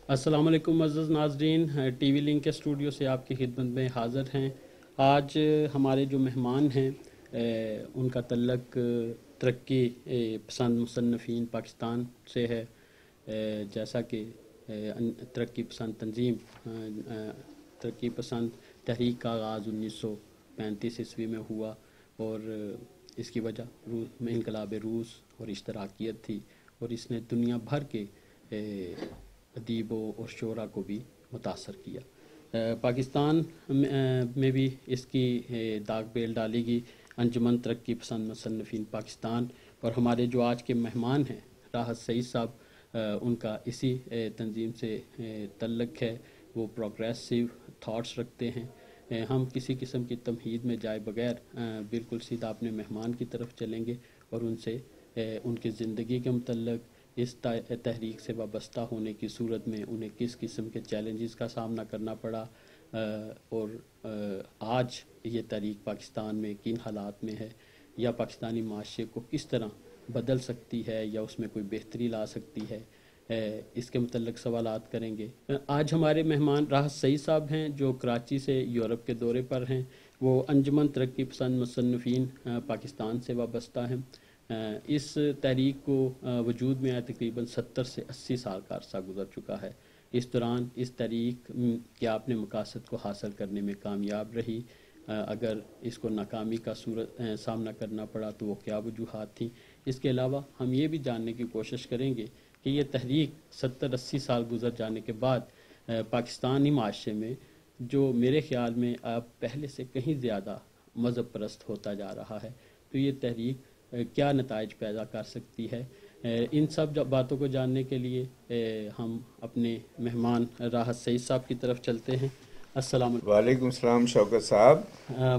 السلام علیکم معزز ناظرین، ٹی وی لنک کے اسٹوڈیو سے آپ کی خدمت میں حاضر ہیں۔ آج ہمارے جو مہمان ہیں ان کا تعلق ترقی پسند مصنفین پاکستان سے ہے۔ جیسا کہ ترقی پسند تنظیم ترقی پسند تحریک کا آغاز 1935 میں ہوا، اور اس کی وجہ انقلاب روس اور اشتراکیت تھی، اور اس نے دنیا بھر کے ادیبوں اور شعراء کو بھی متاثر کیا۔ پاکستان میں بھی اس کی داغ بیل ڈالی گئی انجمن ترقی پسند مصنفین پاکستان، اور ہمارے جو آج کے مہمان ہیں راحت سعید صاحب، ان کا اسی تنظیم سے تعلق ہے۔ وہ پروگریسو تھاٹس رکھتے ہیں۔ ہم کسی قسم کی تمہید میں جائے بغیر بالکل سیدھا اپنے مہمان کی طرف چلیں گے اور ان سے ان کی زندگی کے متعلق، اس تحریک سے وابستہ ہونے کی صورت میں انہیں کس قسم کے چیلنجز کا سامنا کرنا پڑا، اور آج یہ تحریک پاکستان میں کن حالات میں ہے، یا پاکستانی معاشرے کو کس طرح بدل سکتی ہے یا اس میں کوئی بہتری لا سکتی ہے، اس کے متعلق سوالات کریں گے۔ آج ہمارے مہمان راحت سعید صاحب ہیں، جو کراچی سے یورپ کے دورے پر ہیں۔ وہ انجمن ترقی پسند مصنفین پاکستان سے وابستہ ہیں۔ اس تحریک کو وجود میں آئے تقریباً 70 سے 80 سال کا عرصہ گزر چکا ہے۔ اس دوران اس تحریک کیا اپنے مقاصد کو حاصل کرنے میں کامیاب رہی؟ اگر اس کو ناکامی کا سامنا کرنا پڑا تو وہ کیا وجوہات تھیں؟ اس کے علاوہ ہم یہ بھی جاننے کی کوشش کریں گے کہ یہ تحریک 70-80 سال گزر جانے کے بعد پاکستانی معاشرے میں، جو میرے خیال میں اب پہلے سے کہیں زیادہ مذہب پرست ہوتا جا رہا ہے، تو یہ تحریک کیا نتائج پیدا کر سکتی ہے؟ ان سب باتوں کو جاننے کے لیے ہم اپنے مہمان راحت سعید صاحب کی طرف چلتے ہیں۔ السلام علیکم۔ وعلیکم السلام شوکت صاحب۔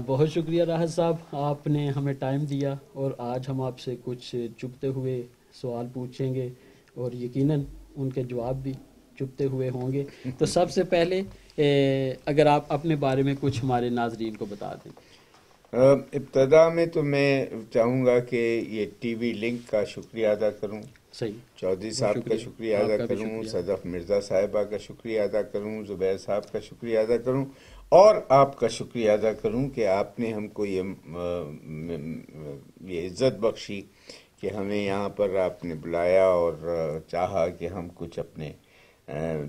بہت شکریہ راحت صاحب، آپ نے ہمیں ٹائم دیا، اور آج ہم آپ سے کچھ چپتے ہوئے سوال پوچھیں گے، اور یقیناً ان کے جواب بھی چپتے ہوئے ہوں گے۔ تو سب سے پہلے اگر آپ اپنے بارے میں کچھ ہمارے ناظرین کو بتا دیں۔ ابتدا میں تو میں چاہوں گا کہ یہ ٹی وی لنک کا شکریہ ادا کروں، صحیح، چودھری صاحب کا شکریہ ادا کروں، صدف مرزا صاحبہ کا شکریہ ادا کروں، زبیر صاحب کا شکریہ ادا کروں، اور آپ کا شکریہ ادا کروں کہ آپ نے ہم کو یہ عزت بخشی کہ ہمیں یہاں پر آپ نے بلایا اور چاہا کہ ہم کچھ اپنے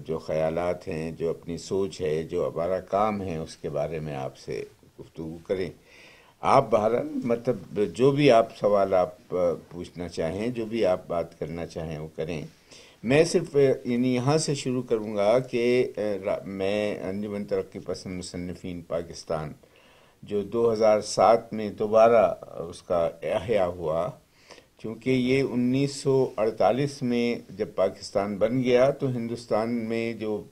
جو خیالات ہیں، جو اپنی سوچ ہے، جو ہمارا کام ہے، اس کے بارے میں آپ سے گفتگو کریں۔ آپ بہرحال مطلب جو بھی آپ سوال آپ پوچھنا چاہیں، جو بھی آپ بات کرنا چاہیں وہ کریں۔ میں صرف یہاں سے شروع کروں گا کہ میں انجمن ترقی پسند مصنفین پاکستان جو 2007 میں دوبارہ اس کا احیاء ہوا، چونکہ یہ 1948 میں جب پاکستان بن گیا تو ہندوستان میں جو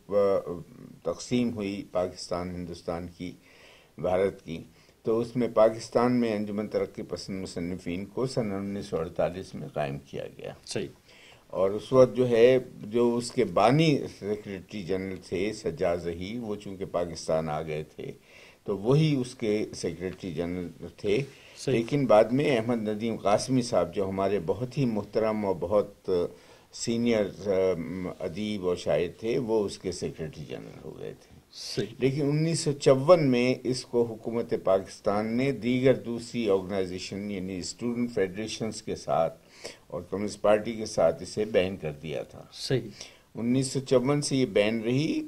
تقسیم ہوئی پاکستان ہندوستان کی، بھارت کی، تو اس میں پاکستان میں انجمن ترقی پسند مصنفین کو سن 1948 میں قائم کیا گیا۔ صحیح۔ اور اس وقت جو ہے، جو اس کے بانی سیکریٹری جنرل تھے سجاد ظہیر، وہ چونکہ پاکستان آ گئے تھے تو وہی اس کے سیکریٹری جنرل تھے، لیکن بعد میں احمد ندیم قاسمی صاحب جو ہمارے بہت ہی محترم اور بہت سینئر ادیب اور شاعر تھے، وہ اس کے سیکریٹری جنرل ہو گئے تھے۔ لیکن 1954 میں اس کو حکومت پاکستان نے دیگر دوسری آرگنائزیشن یعنی اسٹوڈنٹ فیڈریشنز کے ساتھ اور کمیونسٹ پارٹی کے ساتھ اسے بین کر دیا تھا۔ صحیح۔ 1954 سے یہ بین رہی،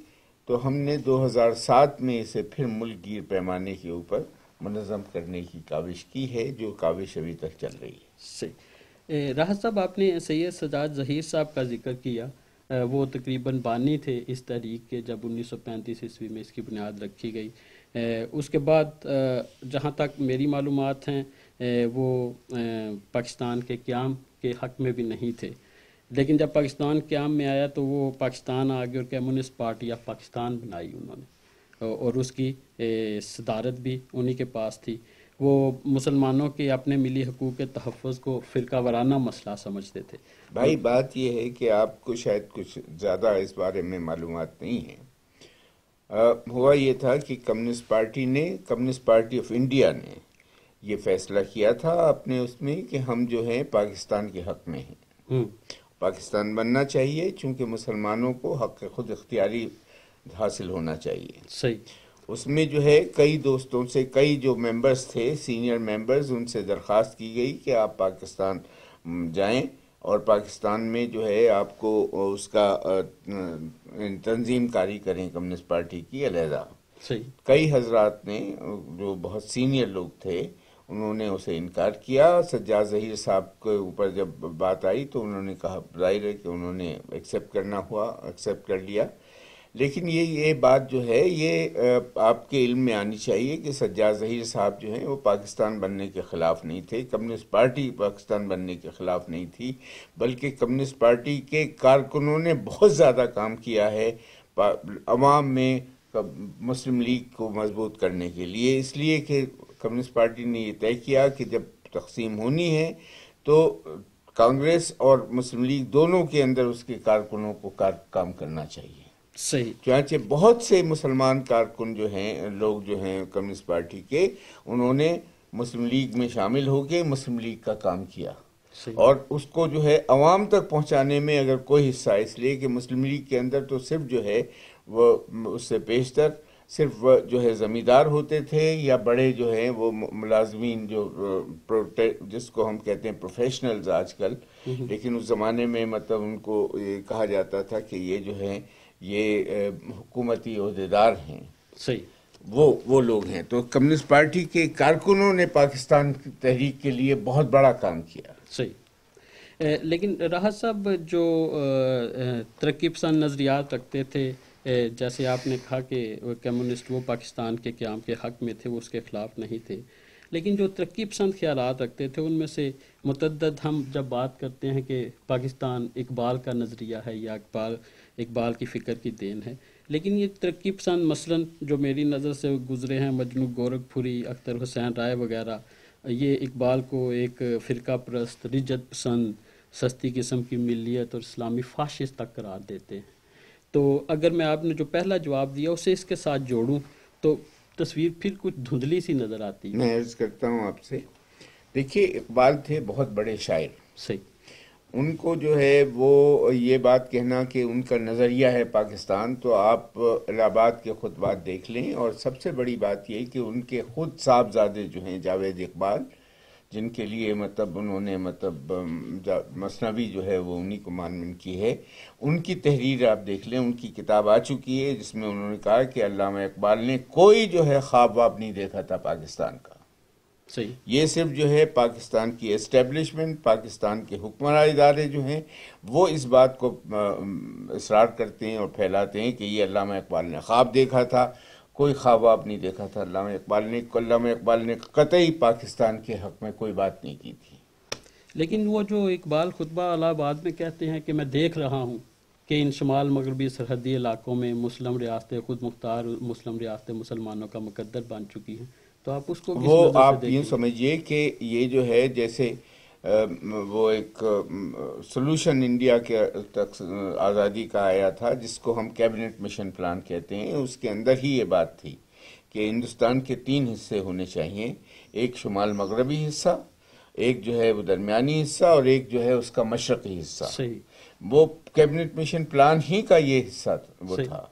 تو ہم نے 2007 میں اسے پھر ملک گیر پیمانے کے اوپر منظم کرنے کی کاوش کی ہے، جو کاوش ابھی تک چل رہی ہے۔ صحیح۔ راحت صاحب، آپ نے سید سجاد ظہیر صاحب کا ذکر کیا، وہ تقریباً بانی تھے اس تحریک کے جب 1935 میں اس کی بنیاد رکھی گئی۔ اس کے بعد جہاں تک میری معلومات ہیں وہ پاکستان کے قیام کے حق میں بھی نہیں تھے، لیکن جب پاکستان قیام میں آیا تو وہ پاکستان آگے اور کمیونسٹ پارٹی آف پاکستان بنائی انہوں نے، اور اس کی صدارت بھی انہی کے پاس تھی۔ وہ مسلمانوں کے اپنے ملی حقوق کے تحفظ کو فرقہ وارانہ مسئلہ سمجھتے تھے۔ بھائی بات یہ ہے کہ آپ کو شاید کچھ زیادہ اس بارے میں معلومات نہیں ہیں۔ ہوا یہ تھا کہ کمیونسٹ پارٹی آف انڈیا نے یہ فیصلہ کیا تھا اپنے اس میں کہ ہم جو ہیں پاکستان کے حق میں ہیں، پاکستان بننا چاہیے، چونکہ مسلمانوں کو حق خود اختیاری حاصل ہونا چاہیے۔ صحیح۔ اس میں جو ہے کئی دوستوں سے، کئی جو ممبرز تھے سینئر ممبرز، ان سے درخواست کی گئی کہ آپ پاکستان جائیں اور پاکستان میں جو ہے آپ کو اس کا تنظیم کاری کریں کمیونسٹ پارٹی کی علیحدہ۔ صحیح۔ کئی حضرات نے، جو بہت سینئر لوگ تھے، انہوں نے اسے انکار کیا۔ سجاد ظہیر صاحب کے اوپر جب بات آئی تو انہوں نے کہا، ظاہر ہے کہ انہوں نے ایکسیپٹ کر لیا، لیکن یہ بات جو ہے یہ آپ کے علم میں آنی چاہیے کہ سجاد ظہیر صاحب جو ہیں وہ پاکستان بننے کے خلاف نہیں تھے، کمیونسٹ پارٹی پاکستان بننے کے خلاف نہیں تھی، بلکہ کمیونسٹ پارٹی کے کارکنوں نے بہت زیادہ کام کیا ہے عوام میں مسلم لیگ کو مضبوط کرنے کے لیے، اس لیے کہ کمیونسٹ پارٹی نے یہ طے کیا کہ جب تقسیم ہونی ہے تو کانگریس اور مسلم لیگ دونوں کے اندر اس کے کارکنوں کو کام کرنا چاہیے۔ صحیح۔ چنانچہ بہت سے مسلمان کارکن جو ہیں، لوگ جو ہیں کمیونسٹ پارٹی کے، انہوں نے مسلم لیگ میں شامل ہو کے مسلم لیگ کا کام کیا، اور اس کو جو ہے عوام تک پہنچانے میں اگر کوئی حصہ، اس لیے کہ مسلم لیگ کے اندر تو صرف جو ہے وہ اس سے بیشتر صرف جو ہے زمیندار ہوتے تھے یا بڑے جو ہیں وہ ملازمین، جو جس کو ہم کہتے ہیں پروفیشنلز آج کل، لیکن اس زمانے میں مطلب ان کو یہ کہا جاتا تھا کہ یہ جو ہیں یہ حکومتی عہدیدار ہیں۔ صحیح۔ وہ لوگ ہیں۔ تو کمیونسٹ پارٹی کے کارکنوں نے پاکستان کی تحریک کے لیے بہت بڑا کام کیا۔ صحیح۔ لیکن راحت صاحب، جو ترقی پسند نظریات رکھتے تھے، جیسے آپ نے کہا کہ کمیونسٹ وہ پاکستان کے قیام کے حق میں تھے، وہ اس کے خلاف نہیں تھے، لیکن جو ترقی پسند خیالات رکھتے تھے ان میں سے متعدد، ہم جب بات کرتے ہیں کہ پاکستان اقبال کا نظریہ ہے یا اقبال کی فکر کی دین ہے، لیکن یہ ترقی پسند مثلاً جو میری نظر سے گزرے ہیں، مجنو گورکھ پوری، اختر حسین رائے وغیرہ، یہ اقبال کو ایک فرقہ پرست، رجت پسند، سستی قسم کی ملیت اور اسلامی فاشسٹ تک قرار دیتے ہیں۔ تو اگر میں آپ نے جو پہلا جواب دیا اسے اس کے ساتھ جوڑوں تو تصویر پھر کچھ دھندلی سی نظر آتی ہے۔ میں عرض کرتا ہوں آپ سے، دیکھیے اقبال تھے بہت بڑے شاعر، صحیح، ان کو جو ہے وہ یہ بات کہنا کہ ان کا نظریہ ہے پاکستان، تو آپ الہ آباد کے خطبات دیکھ لیں، اور سب سے بڑی بات یہ کہ ان کے خود صاحبزادے جو ہیں جاوید اقبال، جن کے لیے مطلب انہوں نے مطلب مثنوی جو ہے وہ انہی کو مانمن کی ہے، ان کی تحریر آپ دیکھ لیں، ان کی کتاب آ چکی ہے جس میں انہوں نے کہا کہ علامہ اقبال نے کوئی جو ہے خواب واب نہیں دیکھا تھا پاکستان کا، صحیح، یہ صرف جو ہے پاکستان کی اسٹیبلشمنٹ، پاکستان کے حکمراں ادارے جو ہیں وہ اس بات کو اصرار کرتے ہیں اور پھیلاتے ہیں کہ یہ علامہ اقبال نے خواب دیکھا تھا، کوئی خواب واب نہیں دیکھا تھا علامہ اقبال نے قطعی پاکستان کے حق میں کوئی بات نہیں کی تھی۔ لیکن وہ جو اقبال خطبہ الہ آباد میں کہتے ہیں کہ میں دیکھ رہا ہوں کہ ان شمال مغربی سرحدی علاقوں میں مسلم ریاستیں خود مختار مسلم ریاستیں مسلمانوں کا مقدر بن چکی ہیں، تو آپ اس کو کس وہ نظر سے آپ دیکھیں یوں گے؟ سمجھیے کہ یہ جو ہے جیسے وہ ایک سولوشن انڈیا کے تک آزادی کا آیا تھا جس کو ہم کیبنٹ مشن پلان کہتے ہیں، اس کے اندر ہی یہ بات تھی کہ ہندوستان کے 3 حصے ہونے چاہیے، ایک شمال مغربی حصہ، ایک جو ہے وہ درمیانی حصہ، اور ایک جو ہے اس کا مشرقی حصہ۔ صحیح، وہ کیبنٹ مشن پلان ہی کا یہ حصہ وہ صحیح، تھا،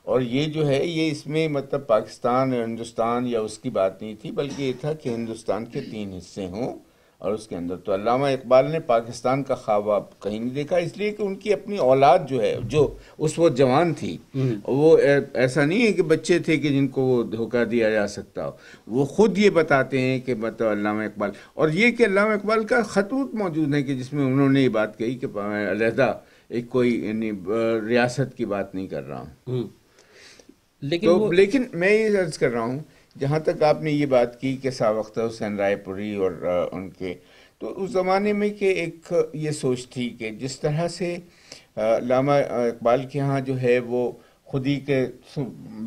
اور یہ جو ہے یہ اس میں مطلب پاکستان اور ہندوستان یا اس کی بات نہیں تھی، بلکہ یہ تھا کہ ہندوستان کے 3 حصے ہوں، اور اس کے اندر تو علامہ اقبال نے پاکستان کا خواب آپ کہیں نہیں دیکھا، اس لیے کہ ان کی اپنی اولاد جو ہے جو اس وقت جوان تھی، وہ ایسا نہیں ہے کہ بچے تھے کہ جن کو وہ دھوکہ دیا جا سکتا ہو، وہ خود یہ بتاتے ہیں کہ مطلب علامہ اقبال، اور یہ کہ علامہ اقبال کا خطوط موجود ہے کہ جس میں انہوں نے یہ بات کہی کہ میں علیحدہ ایک کوئی یعنی ریاست کی بات نہیں کر رہا ہوں۔ لیکن میں یہ عرض کر رہا ہوں، جہاں تک آپ نے یہ بات کی کہ ساوختہ حسین رائے پوری اور ان کے، تو اس زمانے میں کہ ایک یہ سوچ تھی کہ جس طرح سے علامہ اقبال کے ہاں جو ہے وہ خودی کے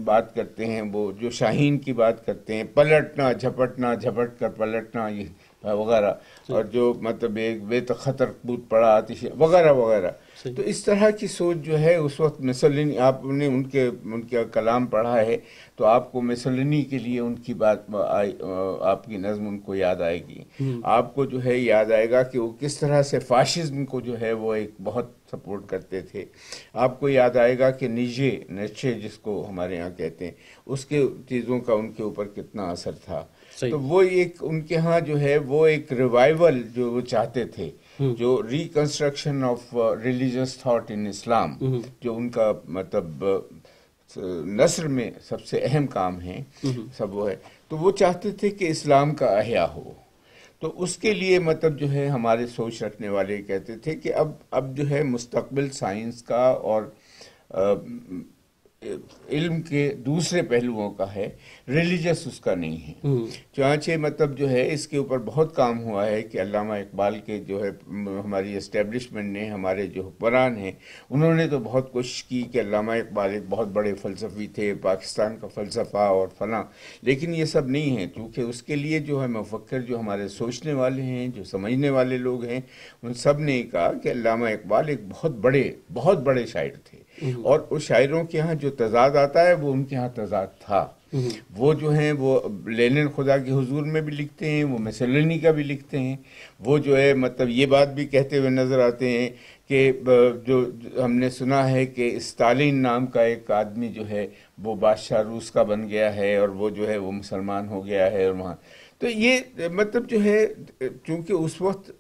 بات کرتے ہیں، وہ جو شاہین کی بات کرتے ہیں، پلٹنا جھپٹنا جھپٹ کر پلٹنا، یہ وغیرہ، اور جو مطلب ایک بے خطر کود پڑا آتش وغیرہ وغیرہ. تو اس طرح کی سوچ جو ہے اس وقت مسولینی، آپ نے ان کا کلام پڑھا ہے تو آپ کو مسولینی کے لیے ان کی بات آپ کی نظم ان کو یاد آئے گی. آپ کو جو ہے یاد آئے گا کہ وہ کس طرح سے فاشزم کو جو ہے وہ ایک بہت سپورٹ کرتے تھے. آپ کو یاد آئے گا کہ نیچے جس کو ہمارے یہاں کہتے ہیں، اس کے چیزوں کا ان کے اوپر کتنا اثر تھا. تو وہ ایک ان کے ہاں جو ہے وہ ایک ریوائول جو وہ چاہتے تھے، جو reconstruction of religious thought in Islam, جو ان کا مطلب نثر میں سب سے اہم کام ہے سب وہ ہے. تو وہ چاہتے تھے کہ اسلام کا احیاء ہو. تو اس کے لیے مطلب جو ہے ہمارے سوچ رکھنے والے کہتے تھے کہ اب جو ہے مستقبل سائنس کا اور علم کے دوسرے پہلوؤں کا ہے، ریلیجس اس کا نہیں ہے. چنانچہ مطلب جو ہے اس کے اوپر بہت کام ہوا ہے کہ علامہ اقبال کے جو ہے ہماری اسٹیبلشمنٹ نے، ہمارے جو حکمران ہیں، انہوں نے تو بہت کوشش کی کہ علامہ اقبال ایک بہت بڑے فلسفی تھے، پاکستان کا فلسفہ اور فلاں، لیکن یہ سب نہیں ہے. کیونکہ اس کے لیے جو ہے مفکر، جو ہمارے سوچنے والے ہیں، جو سمجھنے والے لوگ ہیں، ان سب نے کہا کہ علامہ اقبال ایک بہت بڑے شاعر تھے. اور اس شاعروں کے ہاں جو تضاد آتا ہے وہ ان کے ہاں تضاد تھا. وہ جو ہیں وہ لینن خدا کے حضور میں بھی لکھتے ہیں، وہ مسولینی کا بھی لکھتے ہیں. وہ جو ہے مطلب یہ بات بھی کہتے ہوئے نظر آتے ہیں کہ جو ہم نے سنا ہے کہ اسٹالین نام کا ایک آدمی جو ہے وہ بادشاہ روس کا بن گیا ہے اور وہ جو ہے وہ مسلمان ہو گیا ہے. اور وہاں تو یہ مطلب جو ہے چونکہ اس وقت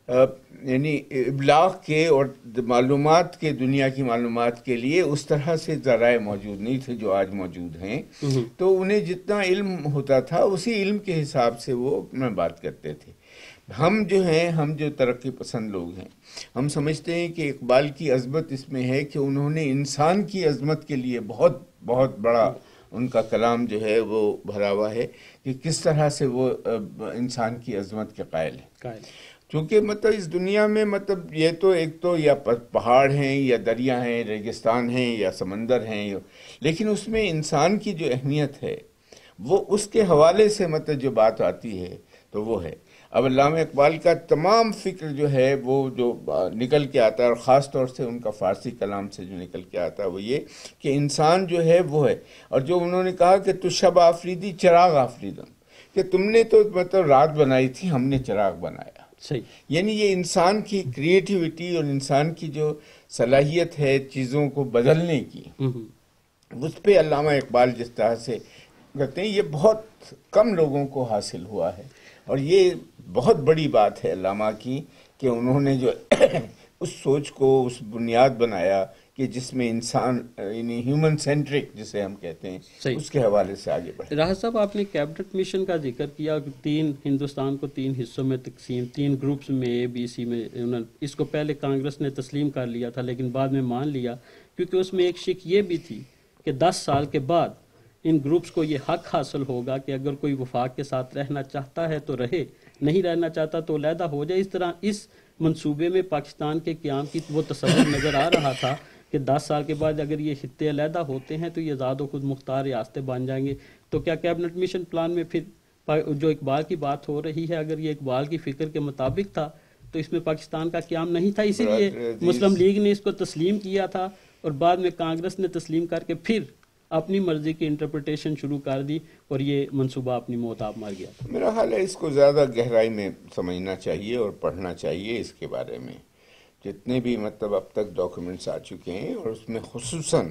یعنی ابلاغ کے اور معلومات کے، دنیا کی معلومات کے لیے اس طرح سے ذرائع موجود نہیں تھے جو آج موجود ہیں. تو انہیں جتنا علم ہوتا تھا اسی علم کے حساب سے وہ اپنا بات کرتے تھے. ہم جو ترقی پسند لوگ ہیں، ہم سمجھتے ہیں کہ اقبال کی عظمت اس میں ہے کہ انہوں نے انسان کی عظمت کے لیے بہت بہت بڑا ان کا کلام جو ہے وہ بھرا ہوا ہے کہ کس طرح سے وہ انسان کی عظمت کے قائل ہیں. چونکہ مطلب اس دنیا میں مطلب یہ تو ایک تو یا پہاڑ ہیں یا دریا ہیں، ریگستان ہیں یا سمندر ہیں، لیکن اس میں انسان کی جو اہمیت ہے وہ اس کے حوالے سے مطلب جو بات آتی ہے تو وہ ہے. اب علامہ اقبال کا تمام فکر جو ہے وہ جو نکل کے آتا ہے، اور خاص طور سے ان کا فارسی کلام سے جو نکل کے آتا ہے وہ یہ کہ انسان جو ہے وہ ہے. اور جو انہوں نے کہا کہ تو شب آفریدی چراغ آفریدم، کہ تم نے تو مطلب رات بنائی تھی، ہم نے چراغ بنایا. یعنی یہ انسان کی کریٹیوٹی اور انسان کی جو صلاحیت ہے چیزوں کو بدلنے کی، اس پہ علامہ اقبال جس طرح سے کرتے ہیں یہ بہت کم لوگوں کو حاصل ہوا ہے. اور یہ بہت بڑی بات ہے علامہ کی کہ انہوں نے جو اس سوچ کو، اس بنیاد بنایا کہ جس میں انسان یعنی ہیومن سینٹرک جسے ہم کہتے ہیں، اس کے حوالے سے آگے بڑھے. راحت صاحب، آپ نے کیبنٹ مشن کا ذکر کیا، ہندوستان کو 3 حصوں میں تقسیم، 3 گروپس میں ABC میں. اس کو پہلے کانگریس نے تسلیم کر لیا تھا لیکن بعد میں مان لیا، کیونکہ اس میں ایک شک یہ بھی تھی کہ 10 سال کے بعد ان گروپس کو یہ حق حاصل ہوگا کہ اگر کوئی وفاق کے ساتھ رہنا چاہتا ہے تو رہے، نہیں رہنا چاہتا تو علیحدہ ہو جائے. اس طرح اس منصوبے میں پاکستان کے قیام کی وہ تصور نظر آ رہا تھا کہ 10 سال کے بعد اگر یہ خطے علیحدہ ہوتے ہیں تو یہ آزاد و خود مختار ریاستیں بن جائیں گے. تو کیا کیبنٹ مشن پلان میں پھر جو اقبال کی بات ہو رہی ہے، اگر یہ اقبال کی فکر کے مطابق تھا تو اس میں پاکستان کا قیام نہیں تھا، اسی لیے مسلم لیگ نے اس کو تسلیم کیا تھا اور بعد میں کانگریس نے تسلیم کر کے پھر اپنی مرضی کی انٹرپریٹیشن شروع کر دی اور یہ منصوبہ اپنی موت آپ مار گیا. میرا خیال ہے اس کو زیادہ گہرائی میں سمجھنا چاہیے اور پڑھنا چاہیے اس کے بارے میں. جتنے بھی مطلب اب تک ڈاکیومنٹس آ چکے ہیں اور اس میں خصوصاً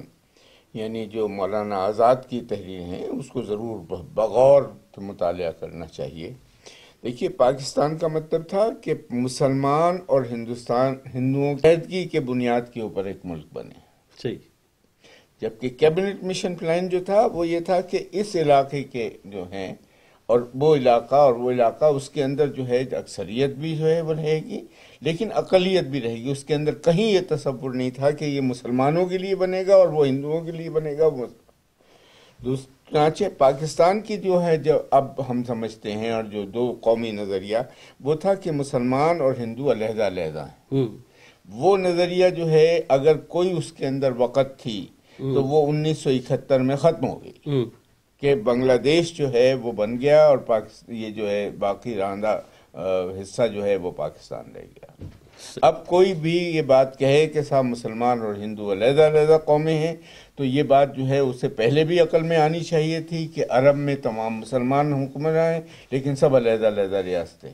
یعنی جو مولانا آزاد کی تحریر ہیں اس کو ضرور بغور مطالعہ کرنا چاہیے. دیکھیے، پاکستان کا مطلب تھا کہ مسلمان اور ہندوؤں کی علیحدگی کے بنیاد کے اوپر ایک ملک بنے. صحیح. جبکہ کیبنٹ مشن پلان جو تھا وہ یہ تھا کہ اس علاقے کے جو ہیں اور وہ علاقہ اس کے اندر جو ہے اکثریت بھی جو ہے وہ رہے گی لیکن اقلیت بھی رہے گی. اس کے اندر کہیں یہ تصور نہیں تھا کہ یہ مسلمانوں کے لیے بنے گا اور وہ ہندوؤں کے لیے بنے گا. چنانچہ پاکستان کی جو ہے جو اب ہم سمجھتے ہیں اور جو 2 قومی نظریہ وہ تھا کہ مسلمان اور ہندو علیحدہ علیحدہ ہیں. وہ نظریہ جو ہے اگر کوئی اس کے اندر وقت تھی تو وہ 1971 میں ختم ہو گئی کہ بنگلہ دیش جو ہے وہ بن گیا اور یہ جو ہے باقی رہندہ حصہ جو ہے وہ پاکستان رہ گیا۔ اب کوئی بھی یہ بات کہے کہ صاحب مسلمان اور ہندو علیحدہ علیحدہ قومیں ہیں، تو یہ بات جو ہے اس سے پہلے بھی عقل میں آنی چاہیے تھی کہ عرب میں تمام مسلمان حکمران ہیں لیکن سب علیحدہ علیحدہ ریاستیں۔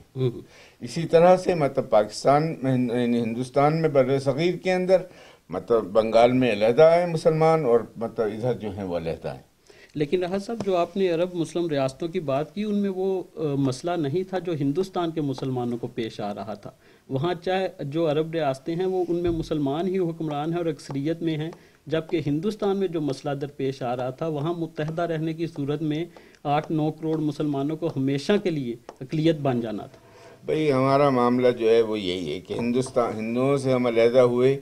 اسی طرح سے مطلب پاکستان ہندوستان میں بر صغیر کے اندر مطلب بنگال میں علیحدہ ہیں مسلمان، اور مطلب ادھر جو ہیں وہ علیحدہ ہیں۔ لیکن راحت صاحب، جو آپ نے عرب مسلم ریاستوں کی بات کی، ان میں وہ مسئلہ نہیں تھا جو ہندوستان کے مسلمانوں کو پیش آ رہا تھا۔ وہاں چاہے جو عرب ریاستیں ہیں وہ ان میں مسلمان ہی حکمران ہیں اور اکثریت میں ہیں، جبکہ ہندوستان میں جو مسئلہ درپیش آ رہا تھا وہاں متحدہ رہنے کی صورت میں 8-9 کروڑ مسلمانوں کو ہمیشہ کے لیے اقلیت بن جانا تھا۔ بھئی ہمارا معاملہ جو ہے وہ یہی ہے کہ ہندوؤں سے ہم علیحدہ ہوئے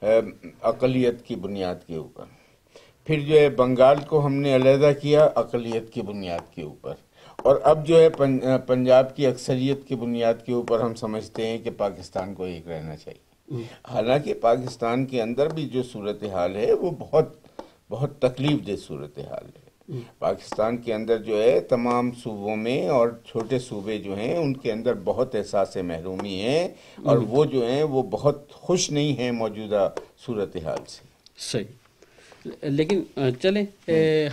اقلیت کی بنیاد کے اوپر، پھر جو ہے بنگال کو ہم نے علیحدہ کیا اقلیت کی بنیاد کے اوپر، اور اب جو ہے پنجاب کی اکثریت کی بنیاد کے اوپر ہم سمجھتے ہیں کہ پاکستان کو ایک رہنا چاہیے۔ حالانکہ پاکستان کے اندر بھی جو صورتحال ہے وہ بہت بہت تکلیف دہ صورتحال ہے۔ پاکستان کے اندر جو ہے تمام صوبوں میں اور چھوٹے صوبے جو ہیں ان کے اندر بہت احساس محرومی ہے، اور وہ جو ہیں وہ بہت خوش نہیں ہیں موجودہ صورتحال سے۔ صحیح، لیکن چلیں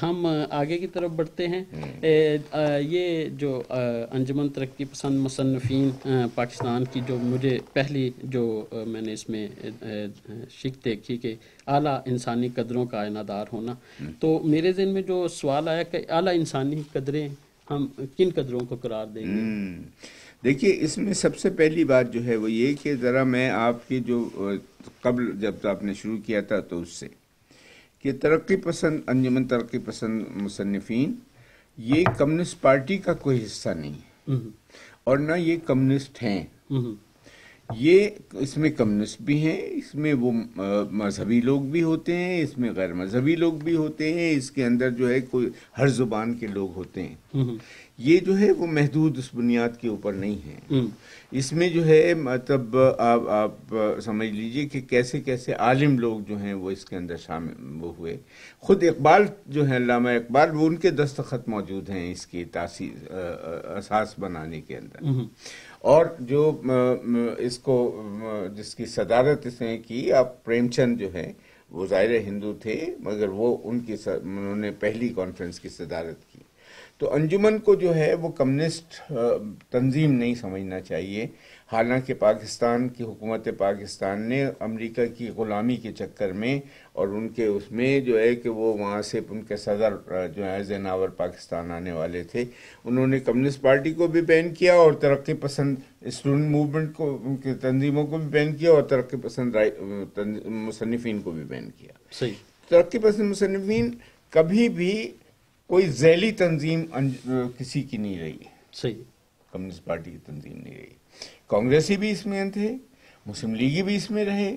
ہم آگے کی طرف بڑھتے ہیں۔ یہ جو انجمن ترقی پسند مصنفین پاکستان کی، جو مجھے پہلی جو میں نے اس میں شک دیکھی کہ اعلیٰ انسانی قدروں کا ائنہ ہونا، تو میرے ذہن میں جو سوال آیا کہ اعلیٰ انسانی قدریں ہم کن قدروں کو قرار دیں گے؟ دیکھیے، اس میں سب سے پہلی بات جو ہے وہ یہ کہ ذرا میں آپ کی جو قبل جب آپ نے شروع کیا تھا تو اس سے کہ ترقی پسند انجمن ترقی پسند مصنفین یہ کمیونسٹ پارٹی کا کوئی حصہ نہیں ہے، اور نہ یہ کمیونسٹ ہیں۔ یہ اس میں کمیونسٹ بھی ہیں، اس میں وہ مذہبی لوگ بھی ہوتے ہیں، اس میں غیر مذہبی لوگ بھی ہوتے ہیں، اس کے اندر جو ہے کوئی ہر زبان کے لوگ ہوتے ہیں۔ یہ جو ہے وہ محدود اس بنیاد کے اوپر نہیں ہے۔ اس میں جو ہے مطلب آپ سمجھ لیجئے کہ کیسے کیسے عالم لوگ جو ہیں وہ اس کے اندر شامل وہ ہوئے۔ خود اقبال جو ہے، علامہ اقبال، وہ ان کے دستخط موجود ہیں اس کی تاسیس اساس بنانے کے اندر، اور جو اس کو جس کی صدارت اس نے کی، آپ پریم چند جو ہے وہ ظاہر ہندو تھے مگر وہ انہوں نے پہلی کانفرنس کی صدارت کی۔ تو انجمن کو جو ہے وہ کمیونسٹ تنظیم نہیں سمجھنا چاہیے، حالانکہ پاکستان کی حکومت پاکستان نے امریکہ کی غلامی کے چکر میں اور ان کے اس میں جو ہے کہ وہ وہاں سے ان کے صدر جو ہے ایزنہاور پاکستان آنے والے تھے، انہوں نے کمیونسٹ پارٹی کو بھی بین کیا اور ترقی پسند اسٹوڈنٹ موومنٹ کو، ان کی تنظیموں کو بھی بین کیا، اور ترقی پسند مصنفین کو بھی بین کیا۔ صحیح۔ ترقی پسند مصنفین کبھی بھی کوئی ذیلی تنظیم کسی کی نہیں رہی ہے، صحیح، کمیونسٹ پارٹی کی تنظیم نہیں رہی۔ کانگریسی بھی اس میں تھے، مسلم لیگی بھی اس میں رہے،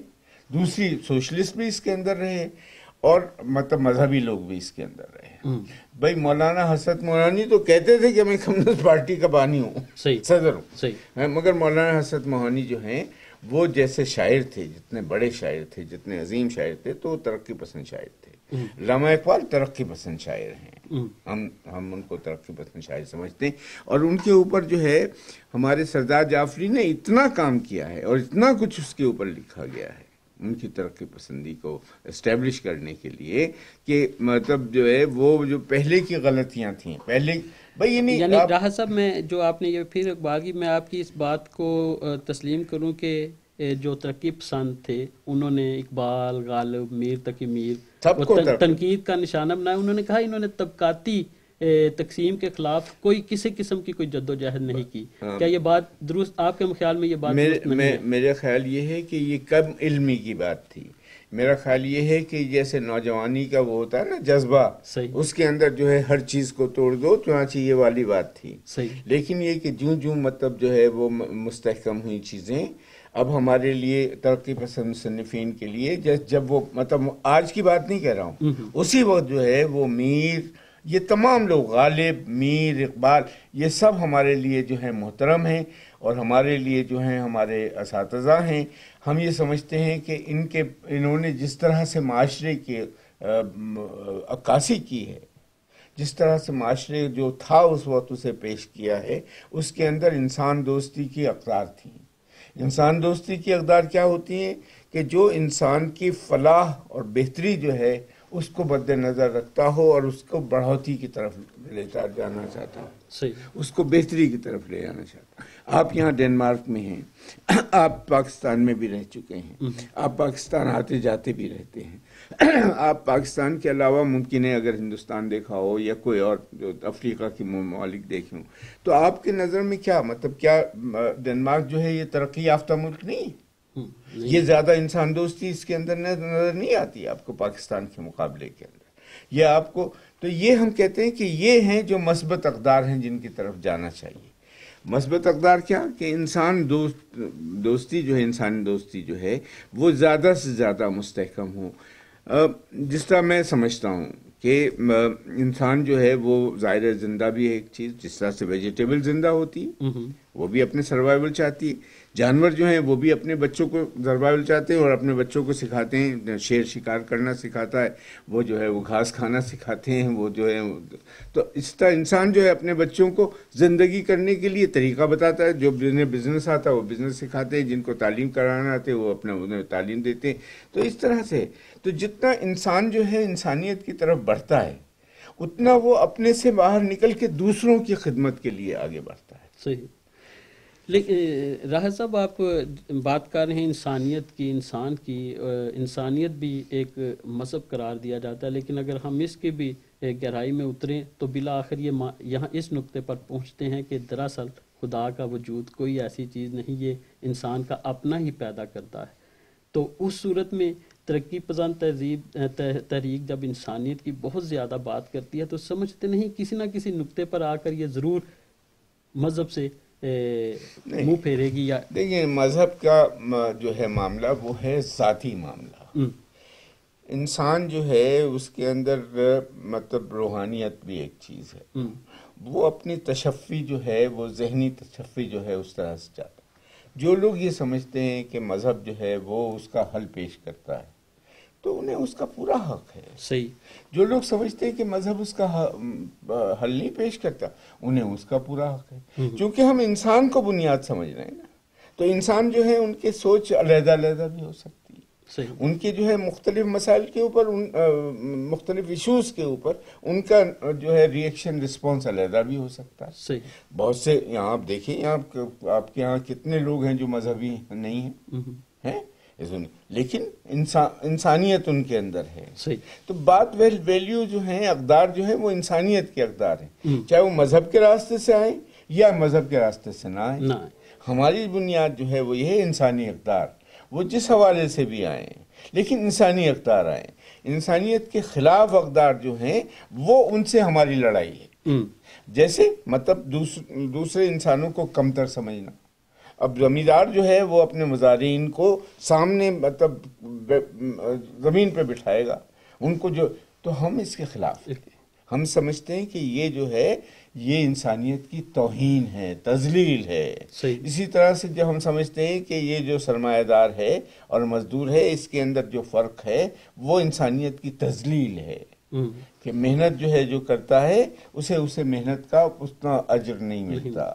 دوسری سوشلسٹ بھی اس کے اندر رہے، اور مطلب مذہبی لوگ بھی اس کے اندر رہے۔ بھائی مولانا حسرت موہانی تو کہتے تھے کہ میں کمیونسٹ پارٹی کا بانی ہوں، صدر ہوں، مگر مولانا حسرت موہانی جو ہیں وہ جیسے شاعر تھے، جتنے بڑے شاعر تھے، جتنے عظیم شاعر تھے، تو وہ ترقی پسند شاعر تھے۔ علامہ اقبال ترقی پسند شاعر ہیں، ہم ان کو ترقی پسند شاعر سمجھتے ہیں، اور ان کے اوپر جو ہے ہمارے سردار جعفری نے اتنا کام کیا ہے اور اتنا کچھ اس کے اوپر لکھا گیا ہے ان کی ترقی پسندی کو اسٹیبلش کرنے کے لیے، کہ مطلب جو ہے وہ جو پہلے کی غلطیاں تھیں پہلے یعنی راحت صاحب، میں جو آپ نے یہ پھر اقبال کی، میں آپ کی اس بات کو تسلیم کروں کہ جو ترقی پسند تھے انہوں نے اقبال، غالب، میر تقی میر تنقید کا نشانہ بنایا۔ انہوں نے کہا انہوں نے طبقاتی تقسیم کے خلاف کوئی کسی قسم کی کوئی جد و جہد نہیں کی۔ کیا یہ بات درست آپ کے خیال میں یہ بات درست نہیں ہے؟ میرا خیال یہ ہے کہ یہ کم علمی کی بات تھی۔ میرا خیال یہ ہے کہ جیسے نوجوانی کا وہ ہوتا ہے نا جذبہ، اس کے اندر جو ہے ہر چیز کو توڑ دو، چنانچہ یہ والی بات تھی۔ لیکن یہ کہ جوں مطلب جو ہے وہ مستحکم ہوئی چیزیں، اب ہمارے لیے ترقی پسند مصنفین کے لیے جب وہ مطلب آج کی بات نہیں کہہ رہا ہوں، اسی وقت جو ہے وہ میر، یہ تمام لوگ، غالب، میر، اقبال، یہ سب ہمارے لیے جو ہے محترم ہیں، اور ہمارے لیے جو ہیں ہمارے اساتذہ ہیں۔ ہم یہ سمجھتے ہیں کہ انہوں نے جس طرح سے معاشرے کی عکاسی کی ہے، جس طرح سے معاشرے جو تھا اس وقت اسے پیش کیا ہے، اس کے اندر انسان دوستی کی اقدار تھیں۔ انسان دوستی کی اقدار کیا ہوتی ہیں کہ جو انسان کی فلاح اور بہتری جو ہے اس کو مد نظر رکھتا ہو اور اس کو بڑھوتی کی طرف لے جانا چاہتا ہو، صحیح، اس کو بہتری کی طرف لے جانا چاہتا ہوں۔ آپ یہاں ڈنمارک میں ہیں، آپ پاکستان میں بھی رہ چکے ہیں، آپ پاکستان آتے جاتے بھی رہتے ہیں، آپ پاکستان کے علاوہ ممکن ہے اگر ہندوستان دیکھا ہو یا کوئی اور جو افریقہ کے ممالک دیکھے ہوں، تو آپ کے نظر میں کیا مطلب کیا ڈنمارک جو ہے یہ ترقی یافتہ ملک نہیں؟ یہ زیادہ انسان دوستی اس کے اندر نظر نہیں آتی آپ کو پاکستان کے مقابلے کے اندر؟ یہ آپ کو، تو یہ ہم کہتے ہیں کہ یہ ہیں جو مثبت اقدار ہیں جن کی طرف جانا چاہیے۔ مثبت اقدار کیا کہ انسان دوستی جو ہے، انسانی دوستی جو ہے وہ زیادہ سے زیادہ مستحکم ہو۔ جس طرح میں سمجھتا ہوں کہ انسان جو ہے وہ ظاہر زندہ بھی ہے ایک چیز، جس طرح سے ویجیٹیبل زندہ ہوتی ہے وہ بھی اپنے سروائیول چاہتی ہے، جانور جو ہیں وہ بھی اپنے بچوں کو سروائیول چاہتے ہیں اور اپنے بچوں کو سکھاتے ہیں، شیر شکار کرنا سکھاتا ہے، وہ جو ہے وہ گھاس کھانا سکھاتے ہیں، وہ جو ہے تو اس طرح انسان جو ہے اپنے بچوں کو زندگی کرنے کے لیے طریقہ بتاتا ہے، جو جنہیں بزنس آتا ہے وہ بزنس سکھاتے ہیں، جن کو تعلیم کرانا آتے ہیں وہ انہیں تعلیم دیتے ہیں۔ تو اس طرح سے تو جتنا انسان جو ہے انسانیت کی طرف بڑھتا ہے اتنا وہ اپنے سے باہر نکل کے دوسروں کی خدمت کے لیے آگے بڑھتا ہے۔ صحیح۔ لیکن راحت صاحب آپ بات کر رہے ہیں انسانیت کی، انسان کی، انسانیت بھی ایک مذہب قرار دیا جاتا ہے، لیکن اگر ہم اس کی بھی گہرائی میں اتریں تو بالآخر یہاں اس نقطے پر پہنچتے ہیں کہ دراصل خدا کا وجود کوئی ایسی چیز نہیں، یہ انسان کا اپنا ہی پیدا کرتا ہے۔ تو اس صورت میں ترقی پسند تحریک جب انسانیت کی بہت زیادہ بات کرتی ہے تو سمجھتے نہیں کسی نہ کسی نقطے پر آ کر یہ ضرور مذہب سے منہ پھیرے گی؟ یا دیکھیں، مذہب کا جو ہے معاملہ وہ ہے ذاتی معاملہ۔ انسان جو ہے اس کے اندر مطلب روحانیت بھی ایک چیز ہے، وہ اپنی تشفی جو ہے وہ ذہنی تشفی جو ہے اس طرح سے چاہتا ہے۔ جو لوگ یہ سمجھتے ہیں کہ مذہب جو ہے وہ اس کا حل پیش کرتا ہے تو انہیں اس کا پورا حق ہے۔ صحیح۔ جو لوگ سمجھتے ہیں کہ مذہب اس کا حل نہیں پیش کرتا انہیں اس کا پورا حق ہے، چونکہ ہم انسان کو بنیاد سمجھ رہے ہیں نا، تو انسان جو ہے ان کے سوچ علیحدہ علیحدہ بھی ہو سکتی ہے، صحیح۔ ان کے جو ہے مختلف مسائل کے اوپر، مختلف ایشوز کے اوپر ان کا جو ہے ریئیکشن رسپانس علیحدہ بھی ہو سکتا ہے۔ صحیح۔ بہت سے یہاں آپ دیکھیں، یہاں آپ کے یہاں کتنے لوگ ہیں جو مذہبی نہیں ہیں، لیکن انسانیت ان کے اندر ہے۔ صحیح۔ تو بات ویلیو جو ہیں، اقدار جو ہیں وہ انسانیت کے اقدار ہیں، چاہے وہ مذہب کے راستے سے آئیں یا مذہب کے راستے سے نہ آئیں۔ ہماری بنیاد جو ہے وہ یہ ہے انسانی اقدار، وہ جس حوالے سے بھی آئیں لیکن انسانی اقدار آئیں۔ انسانیت کے خلاف اقدار جو ہیں وہ ان سے ہماری لڑائی ہے، جیسے مطلب دوسرے انسانوں کو کمتر سمجھنا۔ اب زمیندار جو ہے وہ اپنے مزارعین کو سامنے مطلب زمین پہ بٹھائے گا ان کو، جو تو ہم اس کے خلاف ہیں۔ ہم سمجھتے ہیں کہ یہ جو ہے یہ انسانیت کی توہین ہے، تذلیل ہے۔ اسی طرح سے جب ہم سمجھتے ہیں کہ یہ جو سرمایہ دار ہے اور مزدور ہے اس کے اندر جو فرق ہے وہ انسانیت کی تذلیل ہے، کہ محنت جو ہے جو کرتا ہے اسے محنت کا اتنا اجر نہیں ملتا،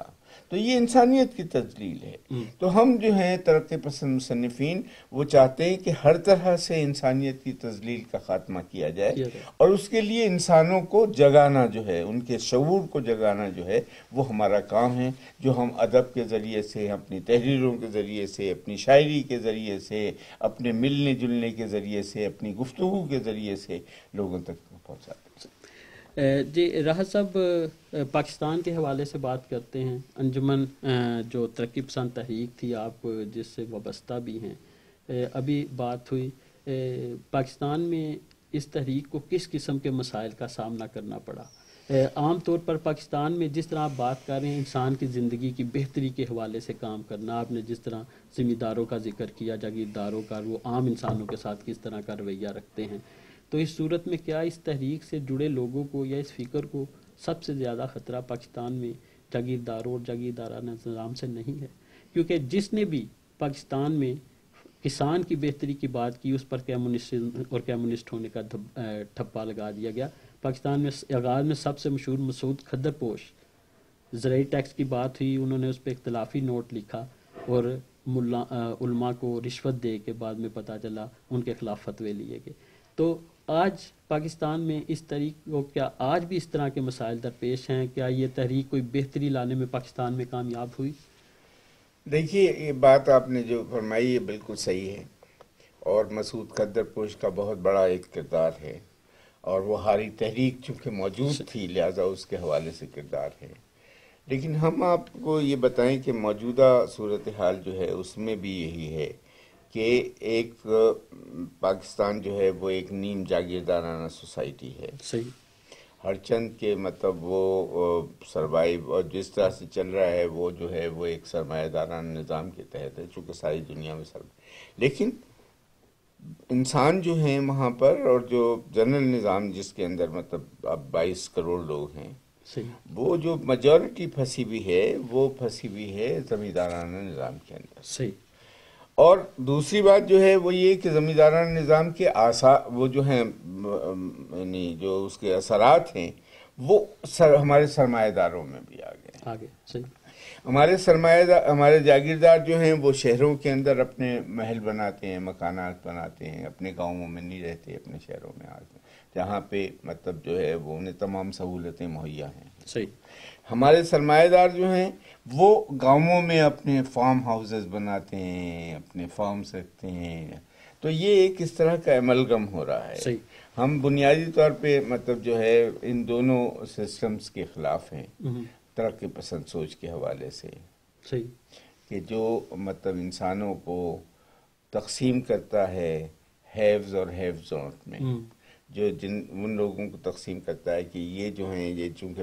تو یہ انسانیت کی تذلیل ہے۔ تو ہم جو ہیں ترقی پسند مصنفین وہ چاہتے ہیں کہ ہر طرح سے انسانیت کی تذلیل کا خاتمہ کیا جائے، اور اس کے لیے انسانوں کو جگانا جو ہے، ان کے شعور کو جگانا جو ہے وہ ہمارا کام ہے، جو ہم ادب کے ذریعے سے، اپنی تحریروں کے ذریعے سے، اپنی شاعری کے ذریعے سے، اپنے ملنے جلنے کے ذریعے سے، اپنی گفتگو کے ذریعے سے لوگوں تک پہنچاتے ہیں۔ جی راحت صاحب، پاکستان کے حوالے سے بات کرتے ہیں، انجمن جو ترقی پسند تحریک تھی آپ جس سے وابستہ بھی ہیں، ابھی بات ہوئی پاکستان میں اس تحریک کو کس قسم کے مسائل کا سامنا کرنا پڑا؟ عام طور پر پاکستان میں جس طرح آپ بات کر رہے ہیں انسان کی زندگی کی بہتری کے حوالے سے کام کرنا، آپ نے جس طرح زمینداروں کا ذکر کیا، جاگیرداروں کا، وہ عام انسانوں کے ساتھ کس طرح کا رویہ رکھتے ہیں، تو اس صورت میں کیا اس تحریک سے جڑے لوگوں کو یا اس فکر کو سب سے زیادہ خطرہ پاکستان میں جاگیرداروں اور جاگیردارانہ نظام سے نہیں ہے؟ کیونکہ جس نے بھی پاکستان میں کسان کی بہتری کی بات کی اس پر کمیونسٹ اور کمیونسٹ ہونے کا ٹھپا لگا دیا گیا، پاکستان میں آغاز میں سب سے مشہور مسعود کھدر پوش، زرعی ٹیکس کی بات ہوئی، انہوں نے اس پہ اختلافی نوٹ لکھا اور علماء کو رشوت دے کے بعد میں پتہ چلا ان کے خلاف فتوے لیے گئے. تو آج پاکستان میں اس تحریک کو کیا آج بھی اس طرح کے مسائل درپیش ہیں؟ کیا یہ تحریک کوئی بہتری لانے میں پاکستان میں کامیاب ہوئی؟ دیکھیے، یہ بات آپ نے جو فرمائی ہے بالکل صحیح ہے، اور مسعود کھدر پوش کا بہت بڑا ایک کردار ہے، اور وہ ہاری تحریک چونکہ موجود تھی لہذا اس کے حوالے سے کردار ہے. لیکن ہم آپ کو یہ بتائیں کہ موجودہ صورتحال جو ہے اس میں بھی یہی ہے کہ ایک پاکستان جو ہے وہ ایک نیم جاگیردارانہ سوسائٹی ہے. صحیح. ہر چند کے مطلب وہ سروائیو اور جس طرح سے چل رہا ہے وہ جو ہے وہ ایک سرمایہ دارانہ نظام کے تحت ہے، چونکہ ساری دنیا میں لیکن انسان جو ہیں وہاں پر، اور جو جنرل نظام جس کے اندر مطلب اب 22 کروڑ لوگ ہیں، وہ جو میجورٹی پھنسی ہوئی ہے وہ پھنسی ہوئی ہے زمیندارانہ نظام کے اندر. صحیح. اور دوسری بات جو ہے وہ یہ کہ زمیندارانہ نظام کے وہ جو ہیں یعنی جو اس کے اثرات ہیں وہ ہمارے سرمایہ داروں میں بھی آ گئے. صحیح. ہمارے جاگیردار جو ہیں وہ شہروں کے اندر اپنے محل بناتے ہیں، مکانات بناتے ہیں، اپنے گاؤں میں نہیں رہتے، اپنے شہروں میں آتے ہیں جہاں پہ مطلب جو ہے وہ انہیں تمام سہولتیں مہیا ہیں. صحیح. ہمارے سرمایہ دار جو ہیں وہ گاؤں میں اپنے فارم ہاؤسز بناتے ہیں، اپنے فارمز رکھتے ہیں. تو یہ ایک اس طرح کا ایملگم ہو رہا ہے. صحیح. ہم بنیادی طور پہ مطلب جو ہے ان دونوں سسٹمز کے خلاف ہیں ترقی پسند سوچ کے حوالے سے. صحیح. کہ جو مطلب انسانوں کو تقسیم کرتا ہے ہیوز اور ہیو زونٹ میں، جو ان لوگوں کو تقسیم کرتا ہے کہ یہ جو ہیں یہ چونکہ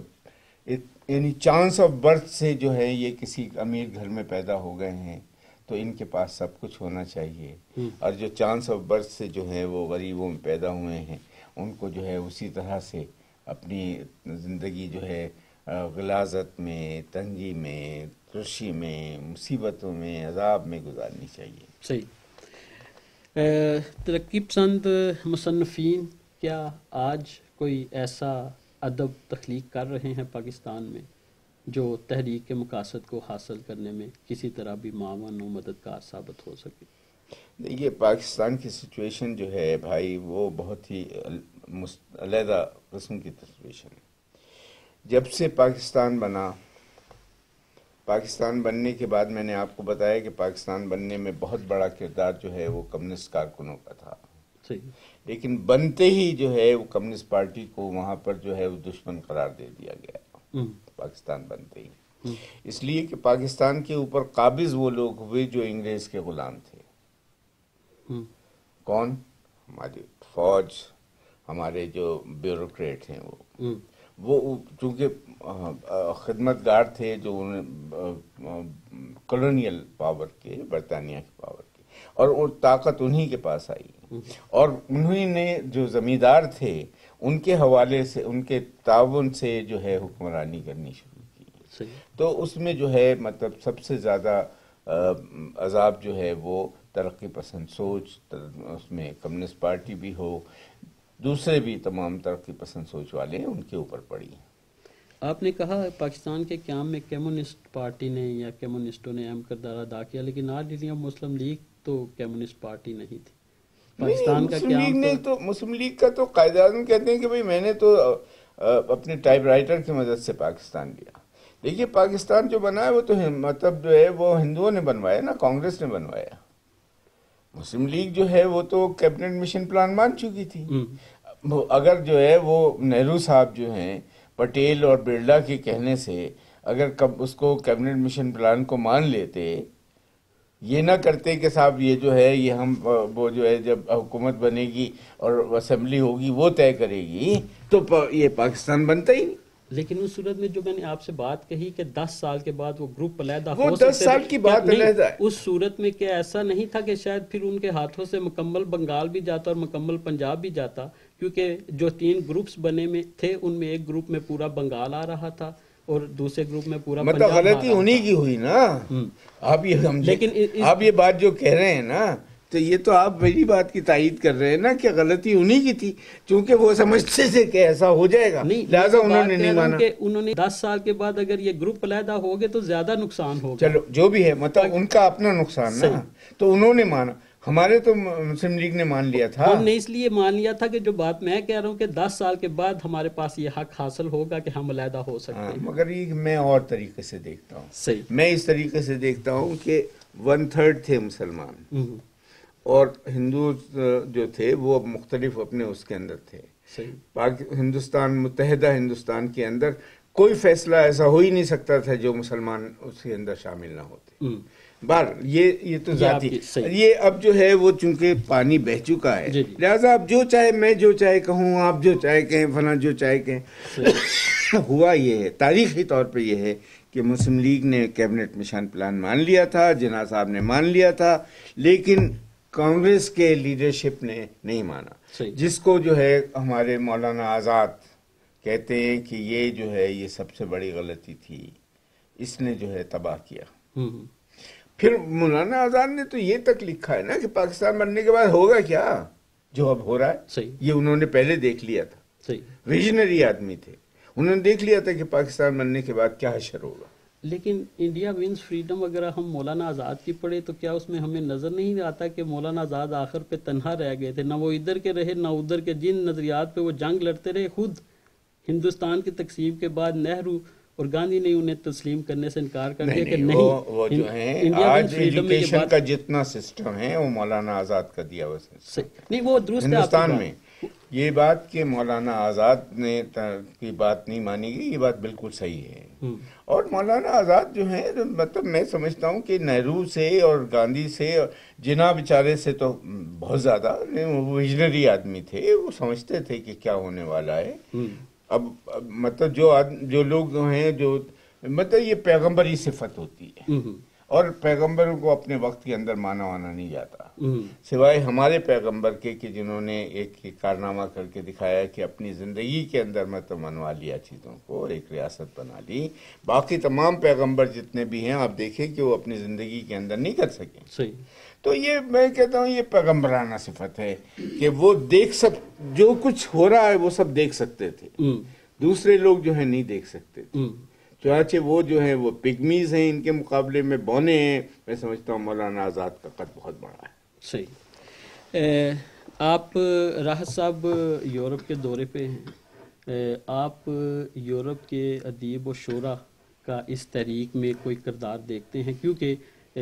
یعنی چانس آف برتھ سے جو ہے یہ کسی امیر گھر میں پیدا ہو گئے ہیں تو ان کے پاس سب کچھ ہونا چاہیے، اور جو چانس آف برتھ سے جو ہے وہ غریبوں میں پیدا ہوئے ہیں ان کو جو ہے اسی طرح سے اپنی زندگی جو ہے غلاظت میں، تنگی میں، ترشی میں، مصیبتوں میں، عذاب میں گزارنی چاہیے. صحیح. ترقی پسند مصنفین کیا آج کوئی ایسا ادب تخلیق کر رہے ہیں پاکستان میں جو تحریک کے مقاصد کو حاصل کرنے میں کسی طرح بھی معاون و مددگار ثابت ہو سکے؟ یہ پاکستان کی سچویشن جو ہے بھائی وہ بہت ہی علیحدہ قسم کی سچویشن ہے. جب سے پاکستان بننے کے بعد میں نے آپ کو بتایا کہ پاکستان بننے میں بہت بڑا کردار جو ہے وہ کمیونسٹ کارکنوں کا تھا. صحیح. لیکن بنتے ہی جو ہے وہ کمیونسٹ پارٹی کو وہاں پر جو ہے وہ دشمن قرار دے دیا گیا پاکستان بنتے ہی، اس لیے کہ پاکستان کے اوپر قابض وہ لوگ ہوئے جو انگریز کے غلام تھے. کون؟ ہماری فوج، ہمارے جو بیوروکریٹ ہیں وہ چونکہ خدمت گار تھے جو کولونیل پاور کے، برطانیہ کے پاور کے، اور وہ طاقت انہی کے پاس آئی، اور انہی نے جو زمیندار تھے ان کے حوالے سے، ان کے تعاون سے جو ہے حکمرانی کرنی شروع کی. تو اس میں جو ہے مطلب سب سے زیادہ عذاب جو ہے وہ ترقی پسند سوچ، اس میں کمیونسٹ پارٹی بھی ہو، دوسرے بھی تمام ترقی پسند سوچ والے ہیں، ان کے اوپر پڑی. آپ نے کہا پاکستان کے قیام میں کمیونسٹ پارٹی نے یا کمیونسٹوں نے اہم کردار ادا کیا، لیکن آل انڈیا مسلم لیگ تو کمیونسٹ پارٹی نہیں تھی. پاکستان کا قیام مسلم لیگ کا تو قائد اعظم کہتے ہیں کہ بھئی میں نے تو اپنے ٹائپ رائٹر کی مدد سے پاکستان لیا. دیکھیے پاکستان جو بنا ہے وہ تو مطلب جو ہے وہ ہندوؤں نے بنوایا نا، کانگریس نے بنوایا. مسلم لیگ جو ہے وہ تو کیبنٹ مشن پلان مان چکی تھی. اگر جو ہے وہ نہرو صاحب جو ہیں پٹیل اور برلا کے کہنے سے اگر اس کو کیبنٹ مشن پلان کو مان لیتے، یہ نہ کرتے کہ صاحب یہ جو ہے یہ ہم وہ جو ہے جب حکومت بنے گی اور اسمبلی ہوگی وہ طے کرے گی، تو یہ پاکستان بنتا ہی نہیں. لیکن اس صورت میں جو میں نے آپ سے بات کہی کہ 10 سال کے بعد وہ گروپ علیحدہ ہو سکتے، 10 سال کی بات علیحدہ ہے. اس صورت میں کیا ایسا نہیں تھا کہ شاید پھر ان کے ہاتھوں سے مکمل بنگال بھی جاتا اور مکمل پنجاب بھی جاتا؟ کیونکہ جو 3 گروپس بنے میں تھے ان میں ایک گروپ میں پورا بنگال آ رہا تھا اور دوسرے گروپ میں پورا مطلب غلطی انہی کی ہوئی نا. آپ یہ سمجھیں، آپ یہ بات جو کہہ رہے ہیں نا تو یہ تو آپ میری بات کی تائید کر رہے ہیں نا کہ غلطی انہی کی تھی، چونکہ وہ سمجھتے تھے کہ ایسا ہو جائے گا، لہٰذا انہوں نے نہیں مانا. انہوں نے 10 سال کے بعد اگر یہ گروپ علیحدہ ہو گئے تو زیادہ نقصان ہوگا. چلو جو بھی ہے، مطلب ان کا اپنا نقصان نا، تو انہوں نے مانا. ہمارے تو مسلم لیگ نے مان لیا تھا. ہم نے اس لیے مان لیا تھا کہ جو بات میں کہہ رہا ہوں کہ 10 سال کے بعد ہمارے پاس یہ حق حاصل ہوگا کہ ہم علیحدہ ہو سکتے ہیں. مگر یہ میں اور طریقے سے دیکھتا ہوں. صحیح. میں اس طریقے سے دیکھتا ہوں کہ 1/3 تھے مسلمان اور ہندو جو تھے وہ مختلف اپنے اس کے اندر تھے. ہندوستان، متحدہ ہندوستان کے اندر کوئی فیصلہ ایسا ہو ہی نہیں سکتا تھا جو مسلمان اس کے اندر شامل نہ ہوتے. بار یہ تو ذاتی، یہ اب جو ہے وہ چونکہ پانی بہہ چکا ہے، لہذا اب جو چاہے میں جو چاہے کہوں، آپ جو چاہے کہیں، فلاں جو چاہے کہیں. ہوا یہ ہے، تاریخی طور پہ یہ ہے کہ مسلم لیگ نے کیبنٹ مشن پلان مان لیا تھا، جناح صاحب نے مان لیا تھا، لیکن کانگریس کے لیڈرشپ نے نہیں مانا، جس کو جو ہے ہمارے مولانا آزاد کہتے ہیں کہ یہ جو ہے یہ سب سے بڑی غلطی تھی، اس نے جو ہے تباہ کیا. پھر مولانا آزاد نے تو یہ تک لکھا ہے نا کہ پاکستان بننے کے بعد ہوگا کیا جو اب ہو رہا ہے. یہ انہوں نے پہلے دیکھ لیا تھا. ویژنری آدمی تھے، انہوں نے دیکھ لیا تھا کہ پاکستان بننے کے بعد کیا حشر ہوگا. لیکن انڈیا وینز فریڈم اگر ہم مولانا آزاد کی پڑھے تو کیا اس میں ہمیں نظر نہیں آتا کہ مولانا آزاد آخر پہ تنہا رہ گئے تھے؟ نہ وہ ادھر کے رہے نہ ادھر کے. جن نظریات پہ وہ جنگ لڑتے رہے، خود ہندوستان کی تقسیم کے بعد نہرو اور گاندھی نے انہیں تسلیم کرنے سے انکار کر دیا کہ نہیں. وہ جو ہیں آج ایجوکیشن کا جتنا سسٹم ہے وہ مولانا آزاد کا دیا ہوا سسٹم نہیں، وہ درست ہے. ہندوستان میں یہ بات کہ مولانا آزاد نے کی بات نہیں مانی گئی، یہ بات بالکل صحیح ہے. اور مولانا آزاد جو ہیں مطلب میں سمجھتا ہوں کہ نہرو سے اور گاندھی سے اور جناح بیچارے سے تو بہت زیادہ ویژنری آدمی تھے، وہ سمجھتے تھے کہ کیا ہونے والا ہے. اب مطلب جو لوگ ہیں جو مطلب یہ پیغمبری صفت ہوتی ہے، اور پیغمبروں کو اپنے وقت کے اندر مانا نہیں جاتا، سوائے ہمارے پیغمبر کے کہ جنہوں نے ایک کارنامہ کر کے دکھایا کہ اپنی زندگی کے اندر مطلب منوا لیا چیزوں کو، ایک ریاست بنا لی. باقی تمام پیغمبر جتنے بھی ہیں آپ دیکھیں کہ وہ اپنی زندگی کے اندر نہیں کر سکے. تو یہ میں کہتا ہوں یہ پیغمبرانہ صفت ہے کہ وہ جو کچھ ہو رہا ہے وہ سب دیکھ سکتے تھے، دوسرے لوگ جو ہیں نہیں دیکھ سکتے تھے. چنانچہ وہ جو ہیں وہ پگمیز ہیں، ان کے مقابلے میں بونے ہیں. میں سمجھتا ہوں مولانا آزاد کا قد بہت بڑا ہے. صحیح. آپ راحت صاحب یورپ کے دورے پہ ہیں، آپ یورپ کے ادیب و شعراء کا اس تحریک میں کوئی کردار دیکھتے ہیں؟ کیونکہ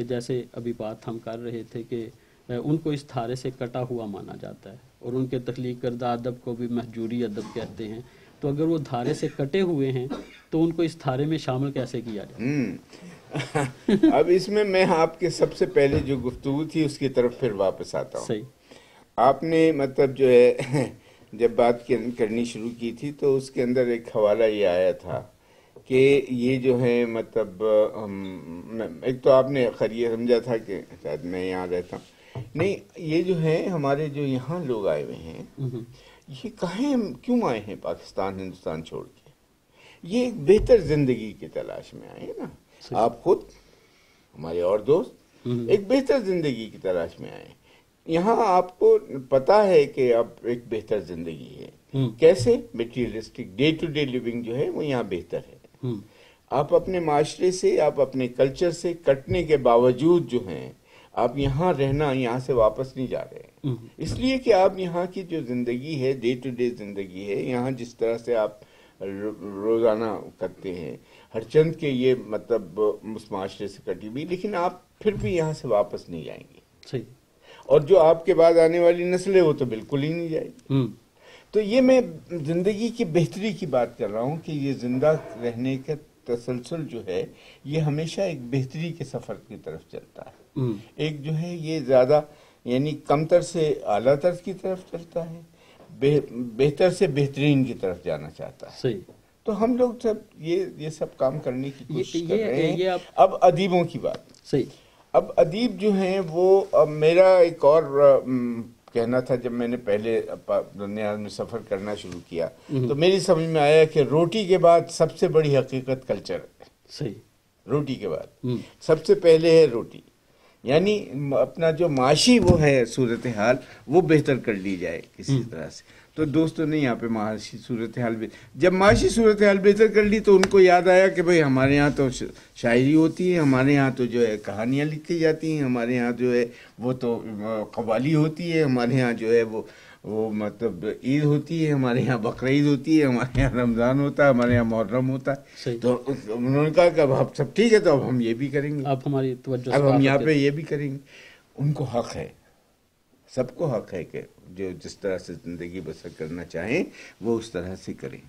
جیسے ابھی بات ہم کر رہے تھے کہ ان کو اس دھارے سے کٹا ہوا مانا جاتا ہے اور ان کے تخلیق کردہ ادب کو بھی مہجوری ادب کہتے ہیں. تو اگر وہ دھارے سے کٹے ہوئے ہیں تو ان کو اس دھارے میں شامل کیسے کیا جائے؟ اب اس میں آپ کے سب سے پہلے جو گفتگو تھی اس کی طرف پھر واپس آتا ہوں. صحیح. آپ نے مطلب جو ہے جب بات کرنی شروع کی تھی تو اس کے اندر ایک حوالہ یہ آیا تھا کہ یہ جو ہے مطلب ایک تو آپ نے خیر سمجھا تھا کہ شاید میں یہاں رہتا ہوں، نہیں، یہ جو ہے ہمارے جو یہاں لوگ آئے ہوئے ہیں یہ کہیں کیوں آئے ہیں پاکستان ہندوستان چھوڑ کے؟ یہ ایک بہتر زندگی کی تلاش میں آئے ہیں نا. آپ خود ہمارے اور دوست ایک بہتر زندگی کی تلاش میں آئے. یہاں آپ کو پتا ہے کہ اب ایک بہتر زندگی ہے. کیسے؟ Materialistic day to day living جو ہے وہ یہاں بہتر ہے. آپ اپنے معاشرے سے، آپ اپنے کلچر سے کٹنے کے باوجود جو ہیں آپ یہاں رہنا، یہاں سے واپس نہیں جا رہے، اس لیے کہ آپ یہاں کی جو زندگی ہے، ڈے ٹو ڈے زندگی ہے یہاں، جس طرح سے آپ روزانہ کرتے ہیں، ہر چند کے یہ مطلب اس معاشرے سے کٹی بھی، لیکن آپ پھر بھی یہاں سے واپس نہیں جائیں گے. صحیح. اور جو آپ کے بعد آنے والی نسل ہے وہ تو بالکل ہی نہیں جائے گی. تو یہ میں زندگی کی بہتری کی بات کر رہا ہوں کہ یہ زندہ رہنے کا تسلسل جو ہے یہ ہمیشہ ایک بہتری کے سفر کی طرف چلتا ہے. ایک جو ہے یہ زیادہ یعنی کمتر سے اعلیٰ تر کی طرف چلتا ہے، بہتر سے بہترین کی طرف جانا چاہتا ہے. صحیح. تو ہم لوگ سب یہ سب کام کرنے کی کوشش کر رہے ہیں. اب ادیبوں کی بات. صحیح. اب ادیب جو ہیں وہ میرا ایک اور کہنا تھا، جب میں نے پہلے دنیا میں سفر کرنا شروع کیا تو میری سمجھ میں آیا کہ روٹی کے بعد سب سے بڑی حقیقت کلچر ہے. صحیح. روٹی کے بعد سب سے پہلے ہے روٹی. یعنی اپنا جو معاشی وہ ہے صورتحال وہ بہتر کر لی جائے کسی طرح سے. تو دوستوں نے یہاں پہ معاشی صورتحال جب معاشی صورتحال بہتر کر لی تو ان کو یاد آیا کہ بھئی ہمارے یہاں تو شاعری ہوتی ہے, ہمارے یہاں تو جو ہے کہانیاں لکھی جاتی ہیں, ہمارے یہاں جو ہے وہ تو قوالی ہوتی ہے, ہمارے یہاں جو ہے وہ مطلب عید ہوتی ہے, ہمارے یہاں بقرعید ہوتی ہے, ہمارے یہاں رمضان ہوتا ہے, ہمارے یہاں محرم ہوتا ہے. تو انہوں نے کہا کہ اب سب ٹھیک ہے, تو اب ہم یہ بھی کریں گے, اب ہماری توجہ اب ہم یہاں پہ یہ بھی کریں گے. ان کو حق ہے, سب کو حق ہے کہ جو جس طرح سے زندگی بسر کرنا چاہیں وہ اس طرح سے کریں.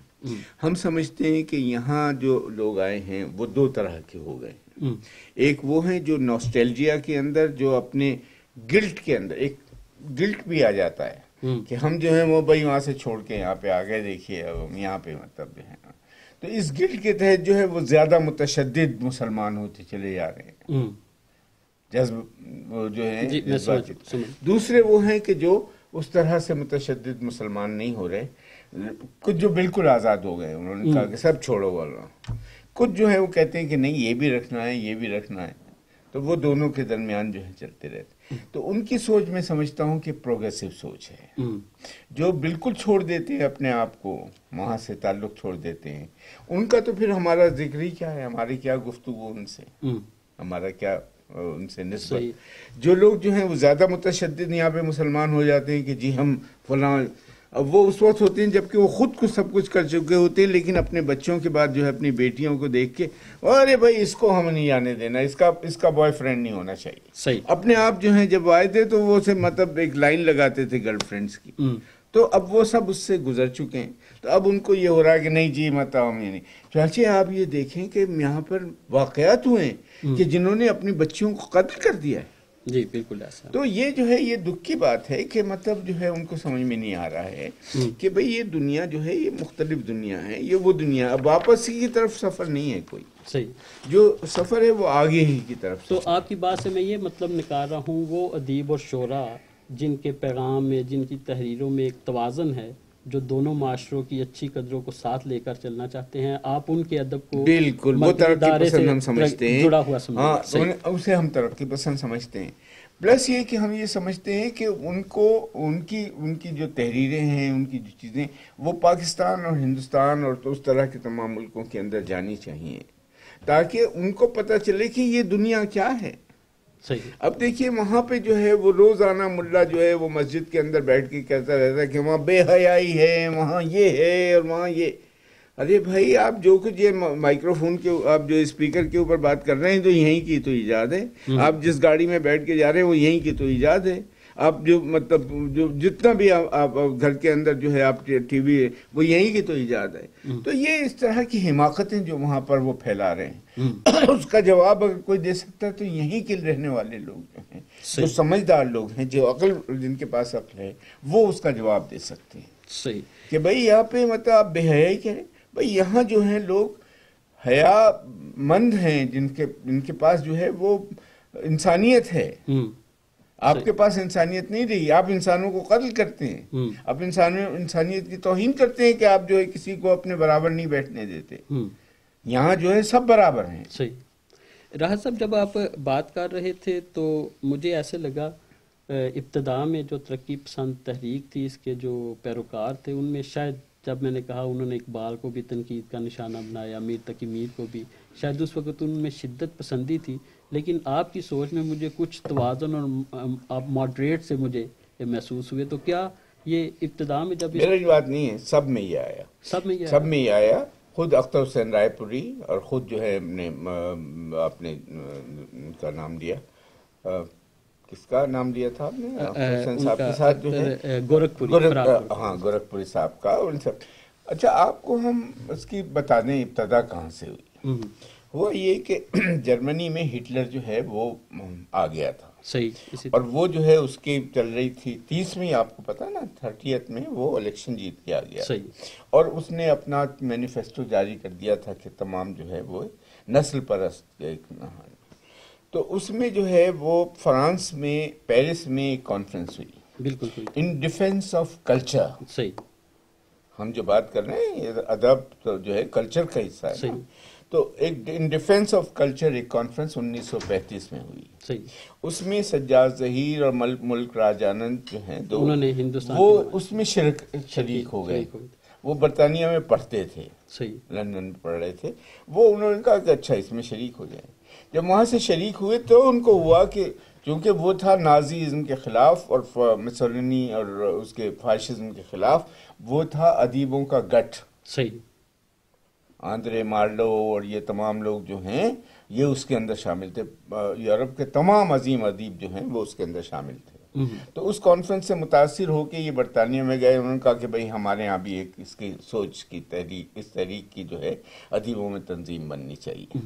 ہم سمجھتے ہیں کہ یہاں جو لوگ آئے ہیں وہ دو طرح کے ہو گئے ہیں. ایک وہ ہیں جو نوسٹیلجیا کے اندر, جو اپنے گلٹ کے اندر, ایک گلٹ بھی آ جاتا ہے کہ ہم جو ہیں وہ بھائی وہاں سے چھوڑ کے یہاں پہ آ گئے, دیکھیے اب ہم یہاں پہ مطلب جو ہے. تو اس گلٹ کے تحت جو ہے وہ زیادہ متشدد مسلمان ہوتے چلے جا رہے ہیں, جذب جو ہے. دوسرے وہ ہیں کہ جو اس طرح سے متشدد مسلمان نہیں ہو رہے, کچھ جو بالکل آزاد ہو گئے, انہوں نے کہا کہ سب چھوڑو والا. کچھ جو ہے وہ کہتے ہیں کہ نہیں یہ بھی رکھنا ہے, یہ بھی رکھنا ہے. تو وہ دونوں کے درمیان جو ہے چلتے رہتے. تو ان کی سوچ میں سمجھتا ہوں کہ پروگریسو سوچ ہے. جو بالکل چھوڑ دیتے ہیں اپنے آپ کو, وہاں سے تعلق چھوڑ دیتے ہیں, ان کا تو پھر ہمارا ذکر ہی کیا ہے, ہماری کیا گفتگو ان سے, ہمارا کیا ان سے نسبت. جو لوگ جو ہیں وہ زیادہ متشدد یہاں پہ مسلمان ہو جاتے ہیں کہ جی ہم فلاں, اب وہ اس وقت ہوتے ہیں جبکہ وہ خود کو سب کچھ کر چکے ہوتے ہیں, لیکن اپنے بچوں کے بعد جو ہے اپنی بیٹیوں کو دیکھ کے ارے بھائی اس کو ہم نہیں آنے دینا, اس کا بوائے فرینڈ نہیں ہونا چاہیے. اپنے آپ جو ہیں جب آئے تھے تو وہ سے مطلب ایک لائن لگاتے تھے گرل فرینڈس کی. تو اب وہ سب اس سے گزر چکے ہیں, تو اب ان کو یہ ہو رہا ہے کہ نہیں جی مطلب ہم یہ نہیں. چاچے آپ یہ دیکھیں کہ یہاں پر واقعات ہوئے ہیں کہ جنہوں نے اپنی بچیوں کو قتل کر دیا ہے. جی بالکل ایسا. تو یہ جو ہے یہ دکھ کی بات ہے کہ مطلب جو ہے ان کو سمجھ میں نہیں آ رہا ہے کہ بھئی یہ دنیا جو ہے یہ مختلف دنیا ہے, یہ وہ دنیا, اب واپس کی طرف سفر نہیں ہے کوئی. صحیح. جو سفر ہے وہ آگے ہی کی طرف. تو آپ کی بات سے میں یہ مطلب نکال رہا ہوں, وہ ادیب اور شعراء جن کے پیغام میں, جن کی تحریروں میں ایک توازن ہے, جو دونوں معاشروں کی اچھی قدروں کو ساتھ لے کر چلنا چاہتے ہیں, آپ ان کے ادب کو بالکل وہ ترقی پسند ہم سمجھتے ہیں, جڑا ہوا سمجھتے ہیں. اسے ہم ترقی پسند سمجھتے ہیں. پلس یہ کہ ہم یہ سمجھتے ہیں کہ ان کو ان کی جو تحریریں ہیں, ان کی جو چیزیں, وہ پاکستان اور ہندوستان اور تو اس طرح کے تمام ملکوں کے اندر جانی چاہیے, تاکہ ان کو پتہ چلے کہ یہ دنیا کیا ہے. صحیح. اب دیکھیے وہاں پہ جو ہے وہ روزانہ ملا جو ہے وہ مسجد کے اندر بیٹھ کے کہتا رہتا ہے کہ وہاں بے حیائی ہے, وہاں یہ ہے اور وہاں یہ. ارے بھائی آپ جو کچھ یہ مائکرو فون کے, آپ جو اسپیکر کے اوپر بات کر رہے ہیں تو یہیں کی تو ایجاد ہے. آپ جس گاڑی میں بیٹھ کے جا رہے ہیں وہ یہیں کی تو ایجاد ہے. آپ جو مطلب جو جتنا بھی آپ گھر کے اندر جو ہے آپ ٹی وی ہے وہ یہیں کی تو ایجاد ہے. تو یہ اس طرح کی حماقتیں جو وہاں پر وہ پھیلا رہے ہیں, اس کا جواب اگر کوئی دے سکتا ہے تو یہیں کے رہنے والے لوگ جو ہیں, جو سمجھدار لوگ ہیں, جو عقل, جن کے پاس عقل ہے, وہ اس کا جواب دے سکتے ہیں. صحیح. کہ بھئی یہاں پہ مطلب آپ بے حیائی کریں. بھئی یہاں جو ہیں لوگ حیا مند ہیں, جن کے پاس جو ہے وہ انسانیت ہے. آپ کے پاس انسانیت نہیں رہی, آپ انسانوں کو قتل کرتے ہیں, آپ انسانیت کی توہین کرتے ہیں کہ آپ جو ہے کسی کو اپنے برابر نہیں بیٹھنے دیتے. یہاں جو ہے سب برابر ہیں. صحیح. راحت صاحب جب آپ بات کر رہے تھے تو مجھے ایسے لگا ابتدا میں جو ترقی پسند تحریک تھی, اس کے جو پیروکار تھے, ان میں شاید جب میں نے کہا انہوں نے اقبال کو بھی تنقید کا نشانہ بنایا, میر تقی میر کو بھی, شاید اس وقت ان میں شدت پسندی تھی. لیکن آپ کی سوچ میں مجھے کچھ توازن اور آپ ماڈریٹ سے مجھے محسوس ہوئے. تو کیا یہ ابتدا میں جب میرا بات نہیں ہے, سب میں ہی آیا, سب میں ہی آیا. خود اختر حسین رائے پوری اور خود جو ہے آپ نے ان کا نام لیا, کس کا نام لیا تھا آپ نے, حسین صاحب کے ساتھ جو ہے گورکھپوری صاحب کا, ان سب. اچھا آپ کو ہم اس کی بتا دیں ابتدا کہاں سے ہوئی. ہوا یہ کہ جرمنی میں ہٹلر جو ہے وہ آ گیا تھا. صحیح. اور وہ جو ہے اس کی چل رہی تھی 30ویں, آپ کو پتا نا 30th میں وہ الیکشن جیت کے آ گیا. صحیح. اور اس نے اپنا مینیفیسٹو جاری کر دیا تھا کہ تمام جو ہے وہ نسل پرست ایک نہانی. تو اس میں جو ہے وہ فرانس میں پیرس میں ایک کانفرنس ہوئی, بالکل, ان ڈیفینس آف کلچر. صحیح. ہم جو بات کر رہے ہیں ادب جو ہے کلچر کا حصہ ہے. تو ایک ان ڈیفینس آف کلچر ایک کانفرنس 1935 میں ہوئی. صحیح. اس میں سجاد ظہیر اور ملک راج آنند جو ہیں دو، انہوں نے ہندوستان وہ اس میں شریک ہو گئے. وہ برطانیہ میں پڑھتے تھے، صحیح، لندن میں پڑھ رہے تھے. وہ انہوں نے کہا کہ اچھا اس میں شریک ہو جائیں. جب وہاں سے شریک ہوئے تو ان کو ہوا کہ چونکہ وہ تھا نازیزم کے خلاف اور مسولینی اور اس کے فاشزم کے خلاف، وہ تھا ادیبوں کا گٹھ. صحیح. آندرے مارلو اور یہ تمام لوگ جو ہیں یہ اس کے اندر شامل تھے. یورپ کے تمام عظیم ادیب جو ہیں وہ اس کے اندر شامل تھے. تو اس کانفرنس سے متاثر ہو کے یہ برطانیہ میں گئے. انہوں نے کہا کہ بھئی ہمارے ہاں بھی ایک اس کی سوچ کی تحریک، اس تحریک کی جو ہے ادیبوں میں تنظیم بننی چاہیے.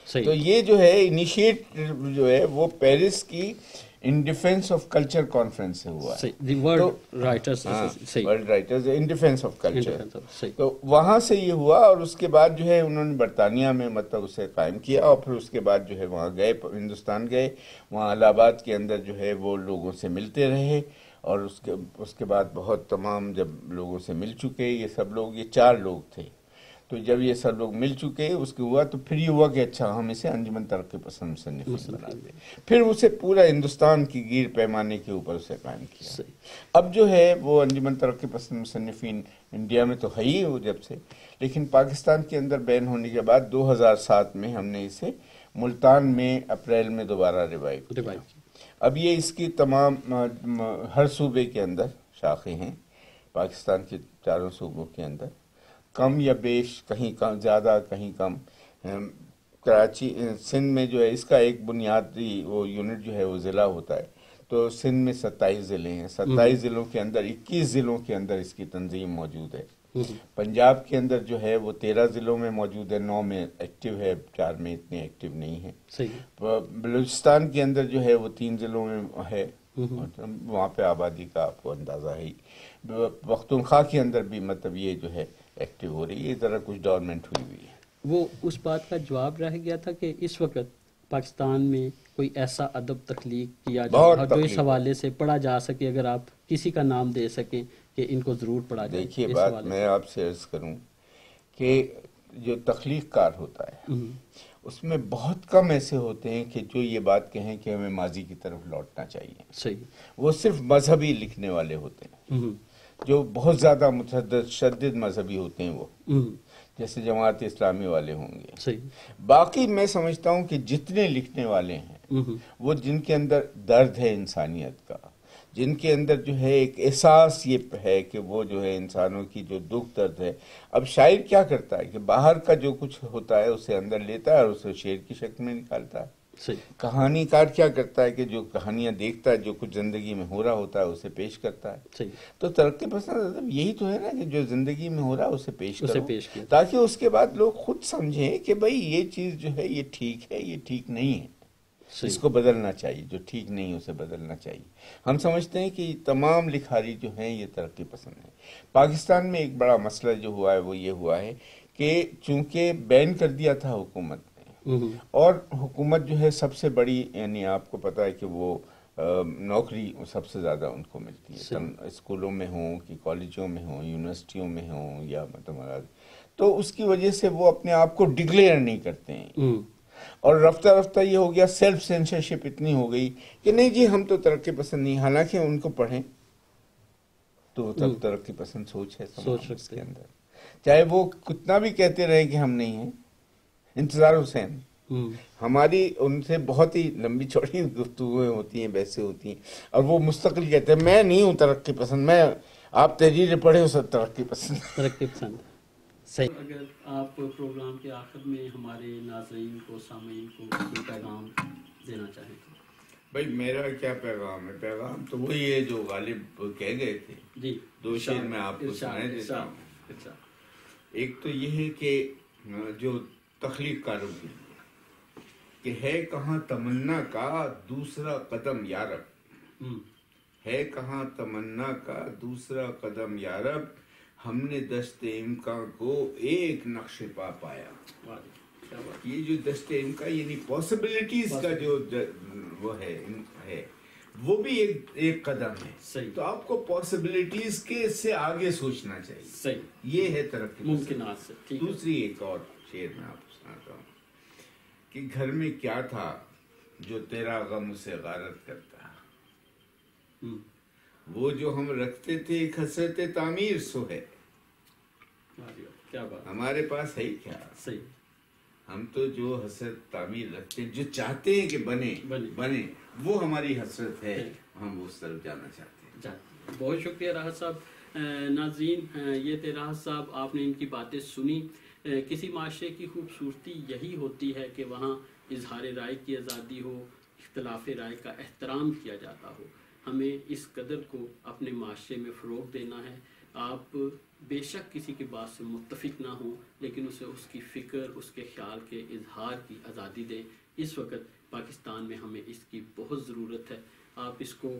تو یہ جو ہے انیشیٹ جو ہے وہ پیرس کی in defence of culture conference سے ہوا ہے. World writers in defence of culture. تو وہاں سے یہ ہوا اور اس کے بعد جو ہے انہوں نے برطانیہ میں مطلب اسے قائم کیا اور پھر اس کے بعد جو ہے وہاں گئے، ہندوستان گئے. وہاں الہ آباد کے اندر جو ہے وہ لوگوں سے ملتے رہے اور اس کے بعد بہت تمام جب لوگوں سے مل چکے یہ سب لوگ، یہ 4 لوگ تھے. تو جب یہ سب لوگ مل چکے اس کے ہوا تو پھر یہ ہوا کہ اچھا ہم اسے انجمن ترقی پسند مصنفین بنا دیں. پھر اسے پورا ہندوستان کی گیر پیمانے کے اوپر اسے قائم کیا. اب جو ہے وہ انجمن ترقی پسند مصنفین انڈیا میں تو ہے ہی وہ جب سے، لیکن پاکستان کے اندر بین ہونے کے بعد 2007 میں ہم نے اسے ملتان میں اپریل میں دوبارہ ریوائیو کیا. اب یہ اس کی تمام ہر صوبے کے اندر شاخیں ہیں، پاکستان کے 4 صوبوں کے اندر، کم یا بیش، کہیں کم زیادہ کہیں کم. کراچی سندھ میں جو ہے اس کا ایک بنیادی وہ یونٹ جو ہے وہ ضلع ہوتا ہے. تو سندھ میں 27 ضلع ہیں. 27 ضلعوں کے اندر 21 ضلعوں کے اندر اس کی تنظیم موجود ہے. پنجاب کے اندر جو ہے وہ 13 ضلعوں میں موجود ہے، 9 میں ایکٹیو ہے، 4 میں اتنے ایکٹیو نہیں ہے. بلوچستان کے اندر جو ہے وہ 3 ضلعوں میں ہے، وہاں پہ آبادی کا آپ کو اندازہ ہے. پختونخوا کے اندر بھی مطلب یہ جو ہے ایکٹیو ہو رہی ہے. اس طرح کچھ ڈیولپمنٹ ہوئی ہوئی ہے. وہ اس بات کا جواب رہ گیا تھا کہ اس وقت پاکستان میں کوئی ایسا ادب تخلیق کیا جائے جو اس حوالے سے پڑھا جا سکے. اگر آپ کسی کا نام دے سکیں کہ ان کو ضرور پڑھا جائے. دیکھیے بات میں آپ سے عرض کروں کہ جو تخلیق کار ہوتا ہے اس میں بہت کم ایسے ہوتے ہیں کہ جو یہ بات کہیں کہ ہمیں ماضی کی طرف لوٹنا چاہیے. صحیح. وہ صرف مذہبی لکھنے والے ہوتے ہیں جو بہت زیادہ متشدد مذہبی ہوتے ہیں، وہ جیسے جماعت اسلامی والے ہوں گے. صحیح. باقی میں سمجھتا ہوں کہ جتنے لکھنے والے ہیں وہ جن کے اندر درد ہے انسانیت کا، جن کے اندر جو ہے ایک احساس یہ ہے کہ وہ جو ہے انسانوں کی جو دکھ درد ہے. اب شاعر کیا کرتا ہے کہ باہر کا جو کچھ ہوتا ہے اسے اندر لیتا ہے اور اسے شعر کی شکل میں نکالتا ہے. کہانی کار کیا کرتا ہے کہ جو کہانیاں دیکھتا ہے، جو کچھ زندگی میں ہو رہا ہوتا ہے اسے پیش کرتا ہے. تو ترقی پسند یہی تو ہے نا کہ جو زندگی میں ہو رہا ہے اسے پیش کرو تاکہ اس کے بعد لوگ خود سمجھیں کہ بھئی یہ چیز جو ہے یہ ٹھیک ہے، یہ ٹھیک نہیں ہے، اس کو بدلنا چاہیے. جو ٹھیک نہیں اسے بدلنا چاہیے. ہم سمجھتے ہیں کہ تمام لکھاری جو ہیں یہ ترقی پسند ہیں. پاکستان میں ایک بڑا مسئلہ جو ہوا ہے وہ یہ ہوا ہے کہ چونکہ بین کر دیا تھا حکومت نے، اور حکومت جو ہے سب سے بڑی، یعنی آپ کو پتا ہے کہ وہ نوکری سب سے زیادہ ان کو ملتی ہے، اسکولوں میں ہوں کہ کالجوں میں ہوں، یونیورسٹیوں میں ہوں یا مطلب، تو اس کی وجہ سے وہ اپنے آپ کو ڈکلیئر نہیں کرتے ہیں. اور رفتہ رفتہ یہ ہو گیا، سیلف سینسرشپ اتنی ہو گئی کہ نہیں جی ہم تو ترقی پسند نہیں. حالانکہ ان کو پڑھیں تو تب ترقی پسند سوچ ہے اس کے اندر، چاہے وہ کتنا بھی کہتے رہے کہ ہم نہیں ہیں. انتظار حسین، ہماری ان سے بہت ہی لمبی چوڑی گفتگویں ہوتی ہیں، بحثیں ہوتی ہیں، اور وہ مستقل کہتے ہیں میں نہیں ہوں ترقی پسند، میں آپ تحریریں پڑھے ہو سب ترقی پسند. صحیح. اگر آپ پروگرام کے آخر میں ہمارے ناظرین کو، سامعین کو کوئی پیغام دینا چاہیں تو؟ بھائی میرا کیا پیغام ہے؟ پیغام تو وہی ہے جو غالب کہہ گئے تھے. جی 2 شعر میں آپ کو سنائے دیتا ہوں. ایک تو یہ ہے کہ جو تخلیق کاروں کے لیے کہ ہے کہاں تمنا کا دوسرا قدم یارب، ہے کہاں تمنا کا دوسرا قدم یارب، ہم نے دست امکان کو ایک نقش پا پایا. یہ جو دست امکان یعنی پاسبلٹیز کا جو وہ ہے وہ بھی ایک قدم ہے. تو آپ کو پاسبلٹیز کے سے آگے سوچنا چاہیے. یہ ہے ترقی ممکنات سے. دوسری ایک اور شعر میں آپ سناتا ہوں کہ گھر میں کیا تھا جو تیرا غم اسے غارت کرتا، وہ جو ہم رکھتے تھے ایک حسرت تعمیر سو ہے. کیا بات، ہمارے پاس ہے کیا؟ صحیح. ہم تو جو حسرت تعمیر رکھتے ہیں، جو چاہتے ہیں کہ بنے وہ ہماری حسرت ہے، ہم اس طرف جانا چاہتے ہیں. بہت شکریہ راحت صاحب. ناظرین، یہ تھے راحت صاحب، آپ نے ان کی باتیں سنی. کسی معاشرے کی خوبصورتی یہی ہوتی ہے کہ وہاں اظہار رائے کی آزادی ہو، اختلاف رائے کا احترام کیا جاتا ہو. ہمیں اس قدر کو اپنے معاشرے میں فروغ دینا ہے. آپ بے شک کسی کی بات سے متفق نہ ہوں، لیکن اسے اس کی فکر، اس کے خیال کے اظہار کی آزادی دیں. اس وقت پاکستان میں ہمیں اس کی بہت ضرورت ہے. آپ اس کو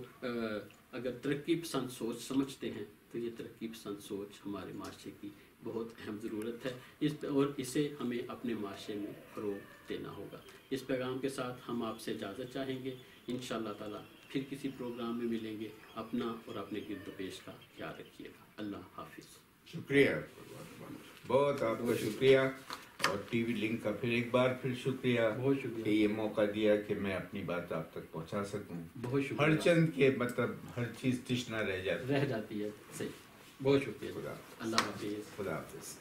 اگر ترقی پسند سوچ سمجھتے ہیں تو یہ ترقی پسند سوچ ہمارے معاشرے کی بہت اہم ضرورت ہے، اور اسے ہمیں اپنے معاشرے میں فروغ دینا ہوگا. اس پیغام کے ساتھ ہم آپ سے اجازت چاہیں گے. انشاءاللہ تعالی پھر کسی پروگرام میں ملیں گے. اپنا اور اپنے گرد و پیش کا خیال رکھیے گا. اللہ حافظ. شکریہ، بہت آپ کا شکریہ. اور ٹی وی لنک کا ایک بار پھر شکریہ کہ یہ موقع دیا کہ میں اپنی بات آپ تک پہنچا سکوں. بہت شکریہ. ہر چند کے مطلب ہر چیز تشنا رہ جاتی ہے. صحیح. بہت شکریہ. خدا اللہ حافظ. خدا حافظ.